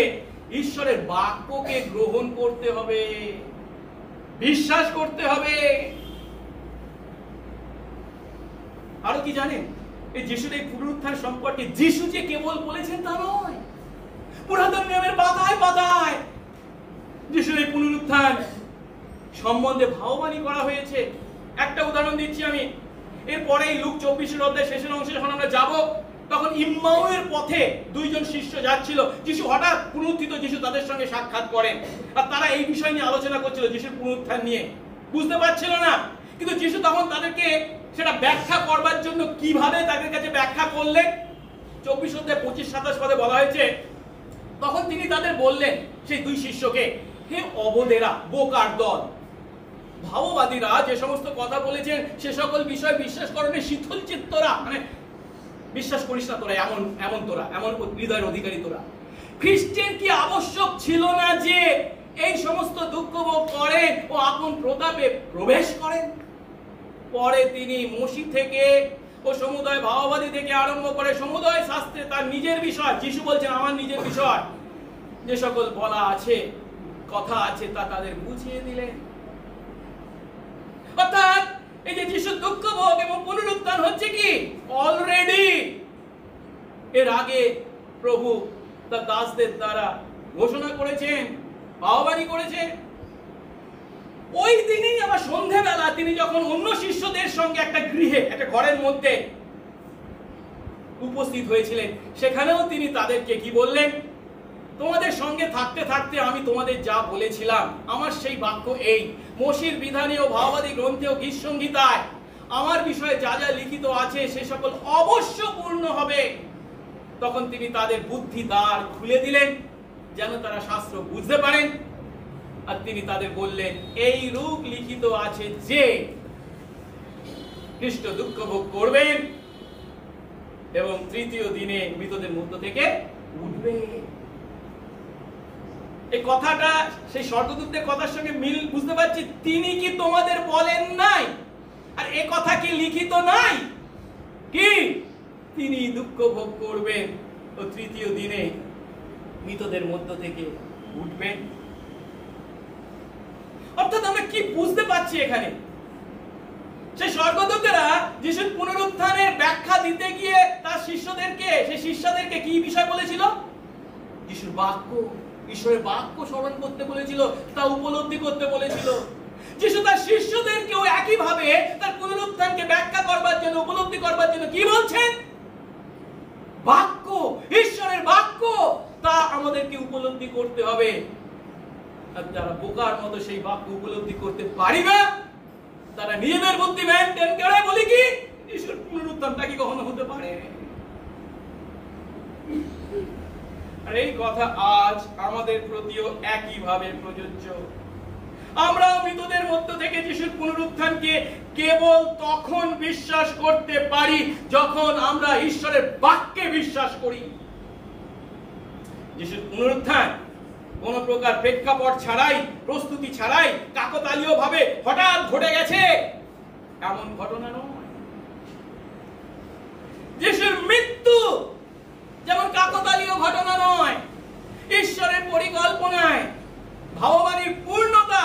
ঈশ্বরের বাক্যকে গ্রহণ করতে হবে, বিশ্বাস করতে হবে। আরো কি জানেন, এই যিশুর এই পুনরুত্থান সম্পর্কে যিশু যে কেবল বলেছেন তা নয়, পুরাতন নিয়মের পাতায় পাতায় যিশুর এই পুনরুত্থান সম্বন্ধে ভাববাণী করা হয়েছে। একটা উদাহরণ দিচ্ছি আমি। এরপরেই লুক 24 অধ্যায় শেষের অংশে যখন আমরা যাব, তখন ইম্মাউয়ের পথে দুইজন শিষ্য যাচ্ছিল। যিশু হঠাৎ পুনরুত্থিত যিশু তাদের সঙ্গে সাক্ষাৎ করেন, আর তারা এই বিষয় নিয়ে আলোচনা করছিল, যিশুর পুনরুত্থান নিয়ে। বুঝতে পারছিল না, কিন্তু যিশু তখন তাদেরকে সেটা ব্যাখ্যা করবার জন্য কিভাবে তাদের কাছে ব্যাখ্যা করলেন 24 অধ্যায় 25-27 পদে বলা হয়েছে, তখন তিনি তাদের বললেন, সেই দুই শিষ্যকে, হে অবদেরা, বোকার দল, ভাববাদীরা যে সমস্ত কথা বলেছেন সে সকল বিষয় বিশ্বাস করণে শীতল চিত্তরা, মানে বিশ্বাস করিস না তোরা, এমন তোরা, এমন হৃদয়ের অধিকারী তোরা। খ্রিস্টের কি আবশ্যক ছিল না যে এই সমস্ত দুঃখ ভোগ করেন ও আপন প্রতাপে প্রবেশ করেন? পরে তিনি মসি থেকে ও সমুদয় ভাববাদী থেকে আরম্ভ করে সমুদয় শাস্ত্রে তার নিজের বিষয়, যিশু বলছেন আমার নিজের বিষয়, যে সকল বলা আছে, কথা আছে, তা তাদের বুঝিয়ে দিলেন। অর্থাৎ এই যে যিশুর দুঃখ ভোগ এবং পুনরুত্থান হচ্ছে কি অলরেডি এর আগে প্রভু তার দাসদের দ্বারা ঘোষণা করেছেন, ভাববাণী করেছেন। ওই দিনই আবার সন্ধ্যাবেলা তিনি যখন অন্য শিষ্যদের সঙ্গে একটা গৃহে, একটা ঘরের মধ্যে উপস্থিত হয়েছিলেন, সেখানেও তিনি তাদেরকে কি বললেন, তোমাদের সঙ্গে থাকতে থাকতে আমি তোমাদের যা বলেছিলাম আমার সেই বাক্য এই, মসির বিধানে ও ভাববাদী গ্রন্থে ও গীত সংহিতায় আমার বিষয়ে যা যা লিখিত আছে সে সকল অবশ্য পূর্ণ হবে। তখন তিনি তাদের বুদ্ধি দ্বার খুলে দিলেন যেন তারা শাস্ত্র বুঝতে পারেন। আর তিনি তাদের বললেন, এই রূপ লিখিত আছে যে খ্রিস্ট দুঃখ ভোগ করবেন এবং তৃতীয় দিনে মৃতদের মধ্য থেকে উঠবে। এই কথাটা সেই স্বর্গদূতদের কথার সঙ্গে মিল বুঝতে পারছি। তিনি কি তোমাদের বলেন নাই? আর এই কথা কি লিখিত নাই কি তিনি দুঃখ ভোগ করবেন ও তৃতীয় দিনে মৃতদের মধ্য থেকে উঠবেন? অর্থাৎ আমরা কি বুঝতে পারছি এখানে? সেই স্বর্গদূতেরা যিশুর পুনরুত্থানের ব্যাখ্যা দিতে গিয়ে তার শিষ্যদেরকে, সেই শিষ্যদেরকে কি বিষয় বলেছিল? যিশুর বাক্য, ঈশ্বরের বাক্য স্মরণ করতে বলেছিল, তা উপলব্ধি করতে বলেছিল। যিশু তার শিষ্যদেরকেও একই ভাবে তার পুনরুত্থানকে ব্যাখ্যা করবার জন্য, উপলব্ধি করবার জন্য কি বলছেন? বাক্য, ঈশ্বরের বাক্য, তা আমাদেরকে উপলব্ধি করতে হবে। আর যারা বোকার মতো সেই বাক্য উপলব্ধি করতে পারিবে, তারা নিজেদের বুদ্ধি মেনটেন করে বলি কি ঈশ্বর পুনরুত্থানটা কি কখনো হতে পারে? আর এই কথা আজ আমাদের প্রতিও একইভাবে প্রযোজ্য। আমরা মৃতদের মধ্য থেকে যিশুর পুনরুত্থানকে কেবল তখন বিশ্বাস করতে পারি যখন আমরা ঈশ্বরের বাক্যে বিশ্বাস করি। যিশুর পুনরুত্থান কোন প্রকার প্রেক্ষাপট ছাড়াই, প্রস্তুতি ছাড়াই, কাকতালীয় ভাবে হঠাৎ ঘটে গেছে এমন ঘটনা নয়। যিশুর মৃত্যু যেমন কাকতালীয় ঘটনা নয়, ঈশ্বরের পরিকল্পনায় ভাববাণীর পূর্ণতা।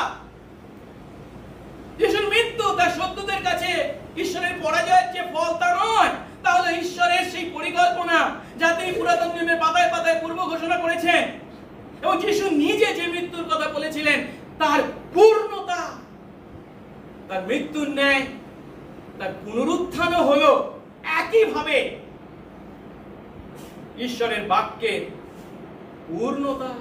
যিশুর মৃত্যু তার শত্রুদের কাছে ঈশ্বরের পরাজয়ের যে ফল তা নয়, তাহলে ঈশ্বরের সেই পরিকল্পনা যা তিনি পুরাতন নিয়মের পাতায় পাতায় পূর্ব ঘোষণা করেছেন এবং যিশু নিজে যে মৃত্যুর কথা বলেছিলেন তার পূর্ণতা। তার মৃত্যুর ন্যায় তার পুনরুত্থানও হলো একইভাবে ঈশ্বরের বাক্যের পূর্ণতা।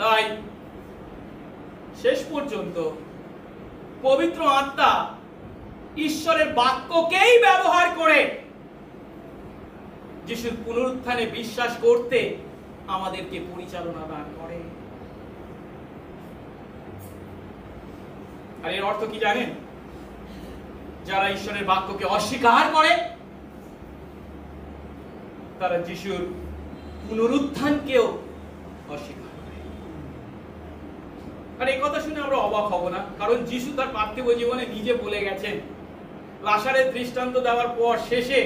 তাই শেষ পর্যন্ত পবিত্র আত্মা ঈশ্বরের বাক্যকেই ব্যবহার করে যিশুর পুনরুত্থানে বিশ্বাস করতে আমাদেরকে পরিচালনা দান করে। আর এর অর্থ কি জানেন? যারা ঈশ্বরের বাক্যকে অস্বীকার করে তারা যিশুর পুনরুত্থানকেও অস্বীকার করে। আর এই কথা শুনে আমরা অবাক হব না, কারণ যিশু তার পার্থিব জীবনে নিজে বলে গেছেন। লাসারের দৃষ্টান্ত দেওয়ার পর শেষে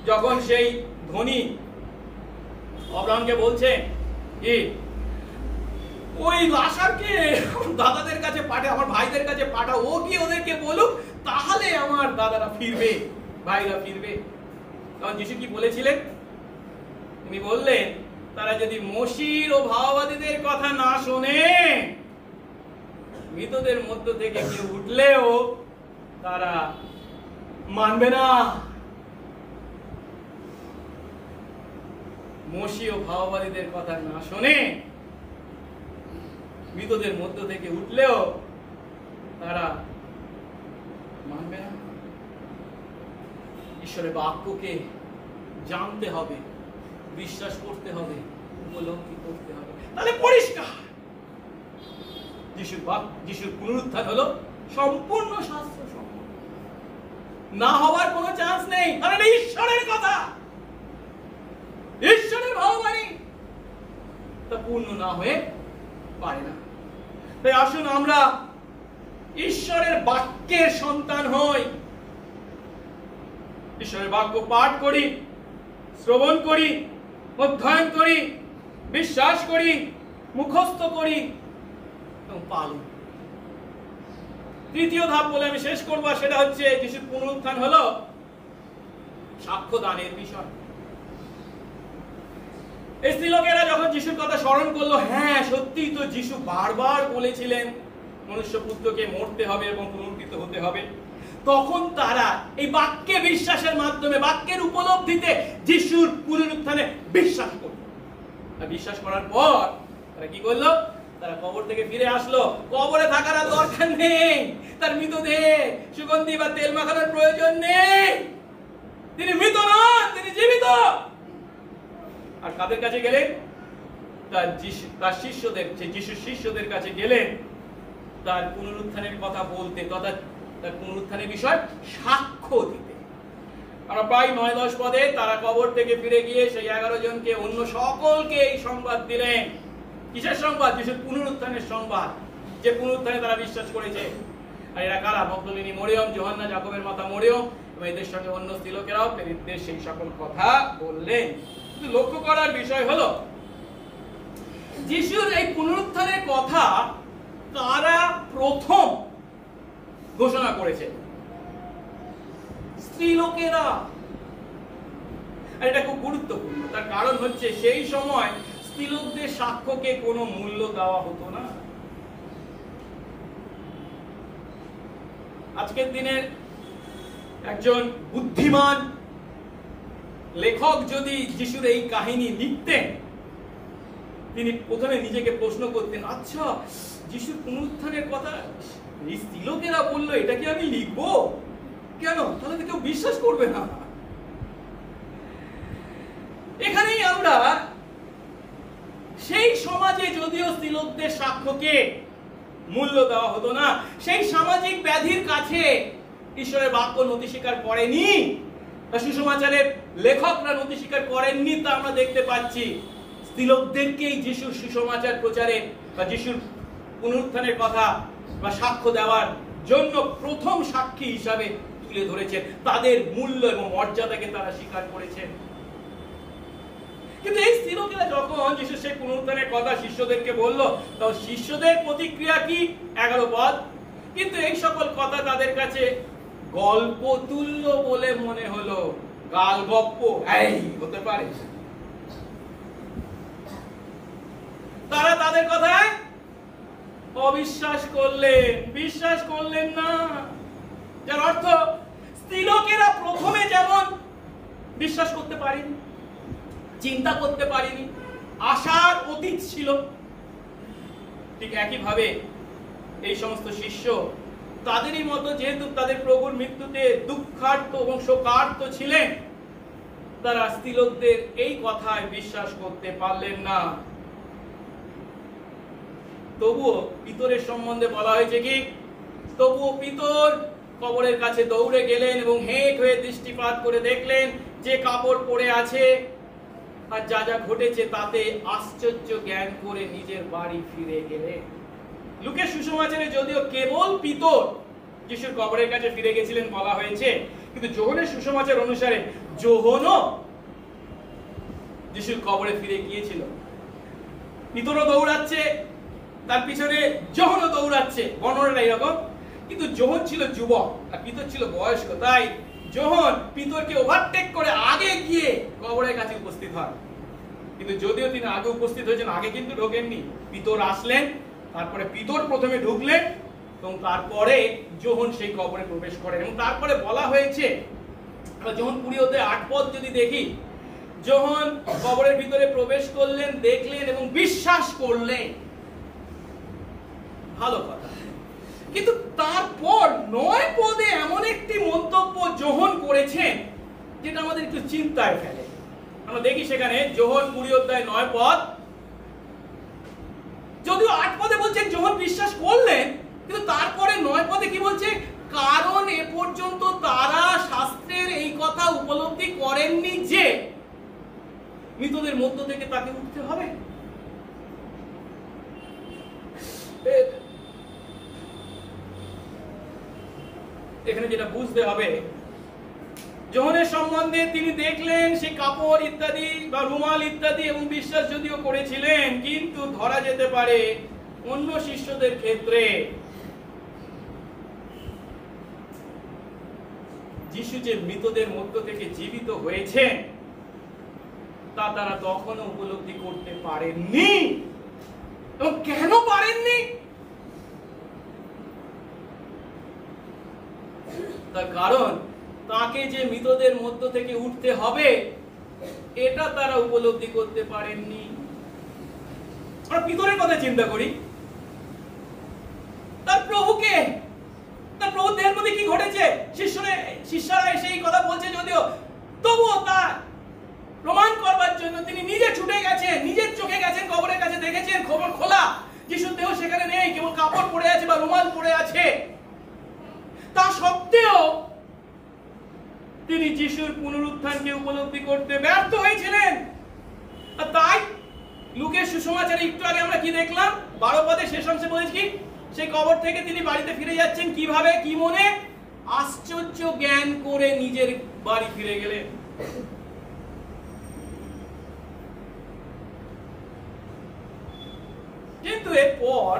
যখন সেই ধনী অব্রাহামকে বলছে কি ওই লাসারকে দাদাদের কাছে পাঠা, আমার ভাইদের কাছে পাঠা, ও কি ওদেরকে বলুক, তাহলে আমার দাদারা ফিরবে, ভাইরা ফিরবে। তখন যিশু কি বলেছিলেন? তিনি বললেন তারা যদি মসির ও ভাওবাদীদের কথা না শোনে, মৃতদের মধ্য থেকে কেউ উঠলেও তারা মানবে না। মসি ও ভাওবাদীদের কথা না শোনে মৃতদের মধ্য থেকে উঠলেও তারা মানবে না। ঈশ্বরের বাক্যকে জানতে হবে, বিশ্বাস করতে হবে, উপলব্ধি করতে হবে, তাহলে পরিষ্কার যিশুর পুনরুত্থান হলো সম্পূর্ণ শাস্ত্র সম্পূর্ণ, না হওয়ার কোনো চান্স নেই। কারণ ঈশ্বরের কথা, ঈশ্বরের ভাববাণী তা পূর্ণ না হয়ে পারে না। তাই আসুন আমরা ঈশ্বরের বাক্যের সন্তান হই, ঈশ্বরের বাক্য পাঠ করি, শ্রবণ করি, অধ্যয়ন করি, বিশ্বাস করি, মুখস্থ করি এবং পালন। তৃতীয় ধাপ বলে আমি শেষ করবো, সেটা হচ্ছে যিশুর পুনরুত্থান হলো সাক্ষ্য দানের বিষয়। এই স্ত্রীলোকেরা যখন যিশুর কথা স্মরণ করলো, হ্যাঁ সত্যি তো যিশু বারবার বলেছিলেন মনুষ্যপুত্রকে মরতে হবে এবং পুনরুত্থিত হতে হবে, তখন তারা এই বাক্যে বিশ্বাসের মাধ্যমে, বাক্যের উপলব্ধিতে যিশুর পুনরুত্থানে বিশ্বাস করল। আর বিশ্বাস করার পর তারা কি করলো? তারা কবর থেকে ফিরে আসলো। কবরে থাকার আর দরকার নেই, তার মৃতদেহ সুগন্ধি বা তেল মাখানোর প্রয়োজন নেই, তিনি মৃত নন, তিনি জীবিত। আর কাদের কাছে গেলেন? তার শিষ্যদের, যিশুর শিষ্যদের কাছে গেলেন তার পুনরুত্থানের কথা বলতে, তথা তার পুনরুত্থানের বিষয় সাক্ষ্য দিতে। আমরা প্রায় 9-10 পদে তারা কবর থেকে ফিরে গিয়ে সেই 11 জনকে, অন্য সকলকে এই সংবাদ দিলেন। কিসের সংবাদ? যিশুর পুনরুত্থানের সংবাদ, যে পুনরুত্থানে তারা বিশ্বাস করেছে। আর এরা কারা? মগদলিনী মরিয়ম, যোহান্না, যাকবের মাতা মরিয়ম এবং এদের সঙ্গে অন্য স্ত্রীলোকেরাও প্রেরিতদের সেই সকল কথা বললেন। কিন্তু লক্ষ্য করার বিষয় হলো যিশুর এই পুনরুত্থানের কথা তারা প্রথম ঘোষণা করেছে, স্ত্রীলোকেরা। আর এটা খুব গুরুত্বপূর্ণ, তার কারণ হচ্ছে সেই সময় স্ত্রীলোকদের সাক্ষ্যকে কোনো মূল্য দেওয়া হতো না। আজকের দিনের একজন বুদ্ধিমান লেখক যদি যিশুর এই কাহিনী লিখতেন, তিনি প্রথমে নিজেকে প্রশ্ন করতেন, আচ্ছা যিশুর পুনরুত্থানের কথা এই স্ত্রীলোকেরা বললো, এটা কি আমি লিখবো? কেন? তাহলে তো কেউ বিশ্বাস করবে না। এখানেই আমরা সেই সমাজে যদিও স্ত্রীলোকদের সাক্ষ্যকে মূল্য দেওয়া হতো না, সেই সামাজিক ব্যাধির কাছে ঈশ্বরের বাক্য নথি স্বীকার করেনি, সুসমাচারের লেখকরা নথি স্বীকার করেননি, তা আমরা দেখতে পাচ্ছি। স্ত্রীলোকদেরকেই যিশুর সুসমাচার প্রচারে বা যিশুর পুনরুত্থানের কথা বা সাক্ষ্য দেওয়ার জন্য প্রথম সাক্ষী হিসাবে তুলে ধরেছেন। তাদের মূল্য এবং মর্যাদাকে তারা স্বীকার করেছেন। কিন্তু এই স্ত্রীলোকেরা যখন যিশু সেই পুনরুত্থানের কথা শিষ্যদেরকে বলল, তখন শিষ্যদের প্রতিক্রিয়া কি? 11 পদ। কিন্তু এই সকল কথা তাদের কাছে গল্প তুল্য বলে মনে হলো। গাল গপ্প এই হতে পারে। তারা তাদের কথায় অবিশ্বাস করলেন, বিশ্বাস করলেন না। যার অর্থ স্ত্রীলোকেরা প্রথমে যেমন বিশ্বাস করতে পারিনি, চিন্তা করতে পারিনি, আশার অতীত ছিল। ঠিক একইভাবে এই সমস্ত শিষ্য তাদেরই মতো, যেহেতু তাদের প্রভুর মৃত্যুতে দুঃখার্ত এবং শোকার্ত ছিলেন, তারা স্ত্রীলোকদের এই কথায় বিশ্বাস করতে পারলেন না। তবুও পিতরের সম্বন্ধে বলা হয়েছে কি, তবুও পিতর কবরের কাছে দৌড়ে গেলেন এবং হেঁট হয়ে দৃষ্টিপাত করে দেখলেন যে কাপড় পরে আছে, আর যা যা ঘটেছে তাতে আশ্চর্য জ্ঞান করে নিজের বাড়ি ফিরে গেলেন। লুকের সুসমাচারে যদিও কেবল পিতর যিশুর কবরের কাছে ফিরে গেছিলেন বলা হয়েছে, কিন্তু যোহনের সুসমাচার অনুসারে যোহনও যিশুর কবরে ফিরে গিয়েছিল। পিতরও দৌড়াচ্ছে, তার পিছনে যোহনও দৌড়াচ্ছে, বর্ণনাটা এরকম। কিন্তু যোহন ছিল যুবক আর পিতর ছিল বয়স্ক, তাই যোহন পিতরকে ওভারটেক করে আগে গিয়ে কবরের কাছে উপস্থিত হয়। কিন্তু যদিও তিনি আগে উপস্থিত হয়েছেন, আগে কিন্তু ঢোকেননি। পিতর আসলেন, তারপরে পিতর প্রথমে ঢুকলেন এবং তারপরে যোহন সেই কবরে প্রবেশ করেন। এবং তারপরে বলা হয়েছে, যোহন 20:8 যদি দেখি, যোহন কবরের ভিতরে প্রবেশ করলেন, দেখলেন এবং বিশ্বাস করলেন। ভালো কথা, কিন্তু তারপর 9 পদে এমন একটি মন্তব্য যোহন করেছেন যেটা আমাদের একটু চিন্তায় ফেলে। আমরা দেখি সেখানে যোহন 20:9 পদ, যদিও 8 পদে বলছেন যোহন বিশ্বাস করলেন, কিন্তু তারপরে 9 পদে কি বলছে, কারণ এ পর্যন্ত তারা শাস্ত্রের এই কথা উপলব্ধি করেননি যে মৃতদের মধ্য থেকে তাকে উঠতে হবে। এখানে যেটা বুঝতে হবে, যোহনের সম্বন্ধে তিনি দেখলেন সেই কাপড় ইত্যাদি বা রুমাল ইত্যাদি এবং বিশ্বাস যদিও করেছিলেন, কিন্তু ধরা যেতে পারে অন্য শিষ্যদের ক্ষেত্রে যিশু যে মৃতদের মধ্য থেকে জীবিত হয়েছেন তা তারা তখনও উপলব্ধি করতে পারেননি। এবং কেন পারেননি? তার কারণ তাকে যে মৃতদের মধ্য থেকে উঠতে হবে এটা তারা উপলব্ধি করতে পারেননি। আমরা পিতরের কথা চিন্তা করি, তার প্রভুকে, তার প্রভুর দেহের মধ্যে কি ঘটেছে, শিষ্যরা এসে এই কথা বলছে যদিও, তবুও তার প্রমাণ করবার জন্য তিনি নিজে ছুটে গেছেন, নিজের চোখে গেছেন, কবরের কাছে দেখেছেন খবর খোলা, যিশুর দেহ সেখানে নেই, কেবল কাপড় পরে আছে বা রুমাল পরে আছে। তা সত্ত্বেও তিনি যিশুর পুনরুত্থানকে উপলব্ধি করতে ব্যর্থ হয়েছিলেন। আর তাই লুকের সুসমাচারে একটু আগে আমরা কি দেখলাম, 12 পদে শেষ অংশে বলেছি কি, সেই কবর থেকে তিনি বাড়িতে ফিরে যাচ্ছেন কিভাবে, কি মনে, আশ্চর্য জ্ঞান করে নিজের বাড়ি ফিরে গেলেন। কিন্তু এরপর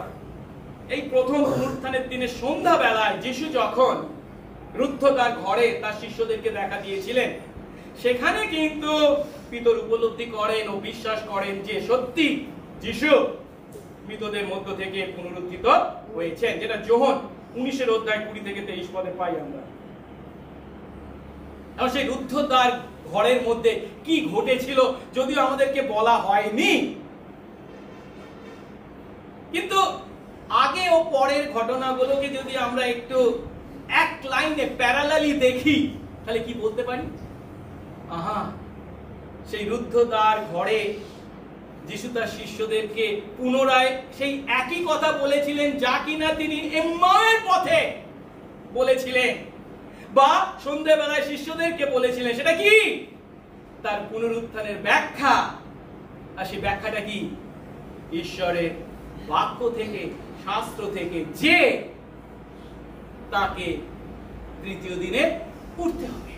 এই প্রথম পুনরুত্থানের দিনে সন্ধ্যা বেলায় যিশু যখন রুদ্ধ তার ঘরে তার শিষ্যদেরকে দেখা দিয়েছিলেন, সেখানে কিন্তু পিতর উপলব্ধি করেন ও বিশ্বাস করেন যে সত্যি যিশু মৃতদের মধ্য থেকে পুনরুত্থিত হয়েছেন, যেটা যোহন 19:20 পদে পাই আমরা। এবং সেই রুদ্ধ তার ঘরের মধ্যে কি ঘটেছিল যদিও আমাদেরকে বলা হয়নি, কিন্তু আগে ও পরের ঘটনাগুলোকে যদি আমরা একটু এক লাইনে প্যারালালি দেখি তাহলে কি বলতে পারি, সেই রুদ্ধ তার ঘরে যিশু তার শিষ্যদেরকে পুনরায় সেই একই কথা বলেছিলেন যা কিনা তিনি এম্মাউয়ের পথে বলেছিলেন বা সন্ধ্যাবেলায় শিষ্যদেরকে বলেছিলেন। সেটা কি? তার পুনরুত্থানের ব্যাখ্যা। আর সেই ব্যাখ্যাটা কি? ঈশ্বরের বাক্য থেকে, শাস্ত্র থেকে, যে তাকে তৃতীয় দিনে উঠতে হবে।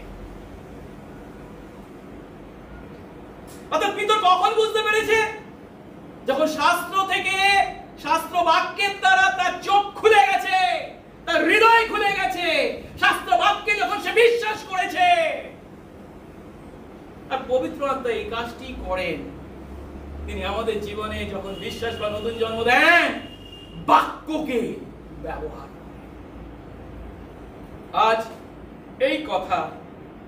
অর্থাৎ পিতর কখন বুঝতে পেরেছে? যখন শাস্ত্র থেকে, শাস্ত্র বাক্যের দ্বারা তার চোখ খুলে গেছে, তার হৃদয় খুলে গেছে, শাস্ত্র বাক্যে যখন সে বিশ্বাস করেছে। আর পবিত্র আত্মা এই কাজটি করেন, তিনি আমাদের জীবনে যখন বিশ্বাস বা নতুন জন্ম দেন, বাক্যকে ব্যবহার করেন। আজ এই কথা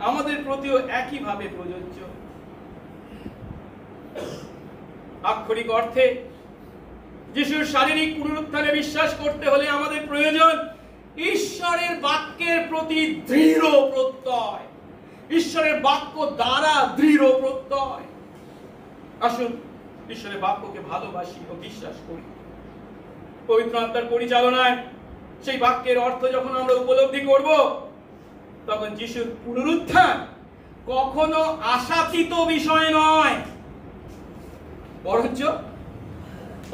আমাদের প্রতিও একইভাবে প্রযোজ্য। আক্ষরিক অর্থে যিশুর শারীরিক পুনরুত্থানে বিশ্বাস করতে হলে আমাদের প্রয়োজন ঈশ্বরের বাক্যের প্রতি দৃঢ় প্রত্যয়, ঈশ্বরের বাক্য দ্বারা দৃঢ় প্রত্যয়। আসুন ঈশ্বরের বাক্যকে ভালোবাসি ও বিশ্বাস করি। পবিত্র আত্মার পরিচালনায় সেই বাক্যের অর্থ যখন আমরা উপলব্ধি করব, তখন যিশুর পুনরুত্থান কখনো আশাতীত বিষয় নয়, বরঞ্চ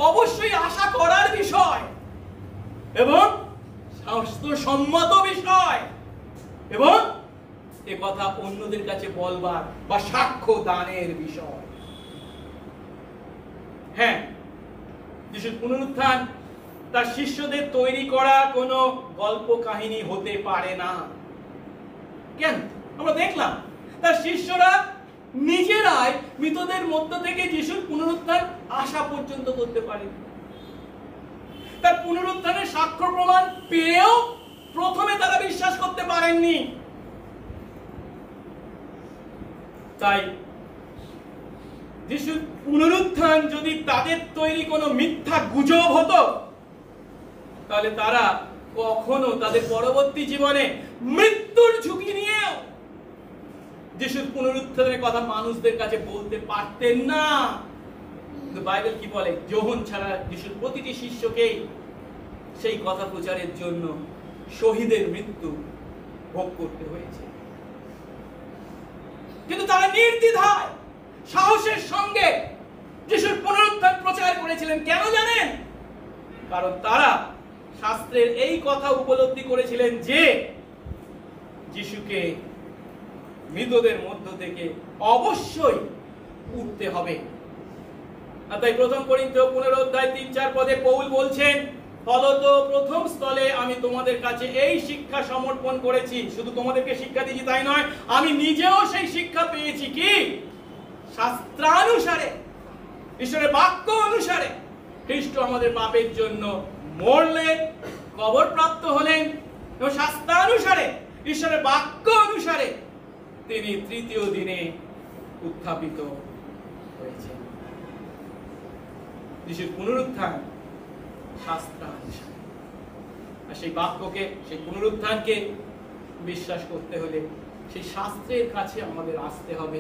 অবশ্যই আশা করার বিষয় এবং শাস্ত্রসম্মত বিষয়, এবং এ কথা অন্যদের কাছে বলবার বা সাক্ষ্য দানের বিষয়। হ্যাঁ, যিশুর পুনরুত্থান তার শিষ্যদের তৈরি করা কোনো গল্প কাহিনী হতে পারে না। কেন? আমরা দেখলাম তার শিষ্যরা নিজেরাই মৃতদের মধ্য থেকে যিশুর পুনরুত্থান আশা পর্যন্ত করতে পারে। তার পুনরুত্থানের সাক্ষ্য প্রমাণ পেয়েও প্রথমে তারা বিশ্বাস করতে পারেননি। তাই যিশুর পুনরুত্থান যদি তাদের তৈরি কোনো মিথ্যা গুজব হতো, তাহলে তারা কখনো তাদের পরবর্তী জীবনে মৃত্যুর ঝুঁকি নিয়েও যিশুর পুনরুত্থানের কথা মানুষদের কাছে বলতে পারতেন না। কিন্তু বাইবেল কি বলে? যোহন ছাড়া যিশুর প্রতিটি শিষ্যকে সেই কথা প্রচারের জন্য শহীদের মৃত্যু ভোগ করতে হয়েছে। কিন্তু তারা নির্দ্বিধায় সাহসের সঙ্গে যিশুর পুনরুত্থান প্রচার করেছিলেন। কেন জানেন? কারণ তারা শাস্ত্রের এই কথা উপলব্ধি করেছিলেন যে যিশুকে মৃতদের মধ্য থেকে অবশ্যই উঠতে হবে। আর তাই প্রথম করিন্থীয় 15 অধ্যায় 3-4 পদে পৌল বলছেন, ফলত প্রথম স্থলে আমি তোমাদের কাছে এই শিক্ষা সমর্পণ করেছি। শুধু তোমাদেরকে শিক্ষা দিয়েছি তাই নয়, আমি নিজেও সেই শিক্ষা পেয়েছি। কি? শাস্ত্রানুসারে, ঈশ্বরের বাক্য অনুসারে খ্রিস্ট আমাদের পাপের জন্য মরলেন, কবর প্রাপ্ত হলেন, এবং শাস্ত্রানুসারে, ঈশ্বরের বাক্য অনুসারে তিনি তৃতীয় দিনে উত্থাপিত হয়েছেন। যিশুর পুনরুত্থান শাস্ত্রানুসারে। আর সেই বাক্যকে, সেই পুনরুত্থানকে বিশ্বাস করতে হলে সেই শাস্ত্রের কাছে আমাদের আসতে হবে,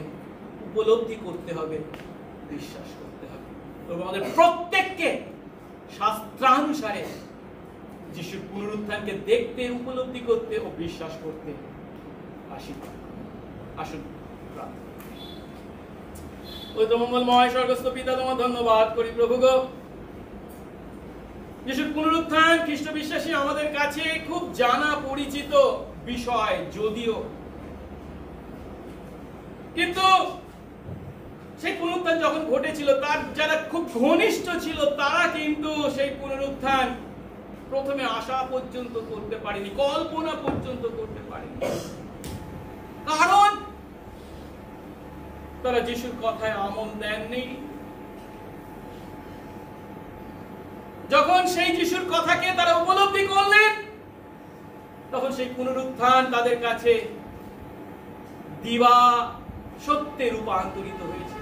উপলব্ধি করতে হবে, বিশ্বাস করতে হবে। তবে আমাদের প্রত্যেককে শাস্ত্রানুসারে যিশুর পুনরুত্থানকে দেখতে, উপলব্ধি করতে ও বিশ্বাস করতে আশীর্বাদ। আসুন প্রার্থনা করি। ওই তো মঙ্গলময় স্বর্গস্থ পিতা, তোমার ধন্যবাদ করি প্রভু গো। যিশুর পুনরুত্থান খ্রিস্ট বিশ্বাসী আমাদের কাছে খুব জানা পরিচিত বিষয় যদিও, কিন্তু সেই পুনরুত্থান যখন ঘটেছিল তার যারা খুব ঘনিষ্ঠ ছিল তারা কিন্তু সেই পুনরুত্থান প্রথমে আশা পর্যন্ত করতে পারেনি, কল্পনা পর্যন্ত করতে পারেনি। কারণ তারা যিশুর কথায় আমল দেননি। যখন সেই যিশুর কথাকে তারা উপলব্ধি করলেন, তখন সেই পুনরুত্থান তাদের কাছে দিবা সত্যে রূপান্তরিত হয়েছে।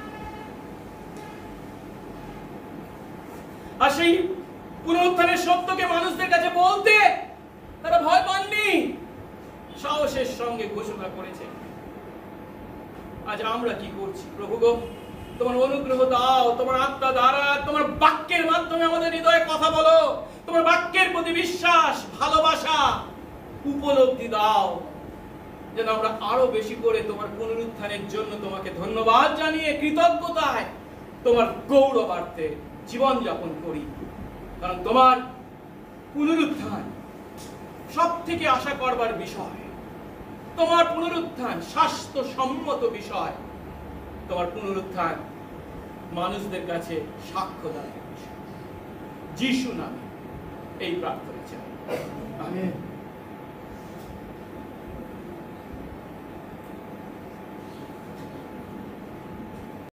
আর সেই পুনরুত্থানের সত্যকে মানুষদের কাছে বলতে তারা ভয় পাননি, সাহসের সঙ্গে ঘোষণা করেছে। আজ আমরা কি করছি প্রভু গো? তোমার অনুগ্রহ দাও, তোমার আত্মা দ্বারা, তোমার বাক্যের মাধ্যমে আমাদের হৃদয়ে কথা বলো। তোমার বাক্যের প্রতি বিশ্বাস, ভালোবাসা, উপলব্ধি দাও, যেন আমরা আরো বেশি করে তোমার পুনরুত্থানের জন্য তোমাকে ধন্যবাদ জানিয়ে কৃতজ্ঞতায় তোমার গৌরবার্থে জীবন যাপন করি। কারণ তোমার পুনরুত্থান সব থেকে আশা করবার বিষয়, তোমার পুনরুত্থান স্বাস্থ্যসম্মত বিষয়, তোমার পুনরুত্থান মানুষদের কাছে সাক্ষ্য দেওয়ার বিষয়। যিশু নামে এই প্রার্থনা চাই, আমেন।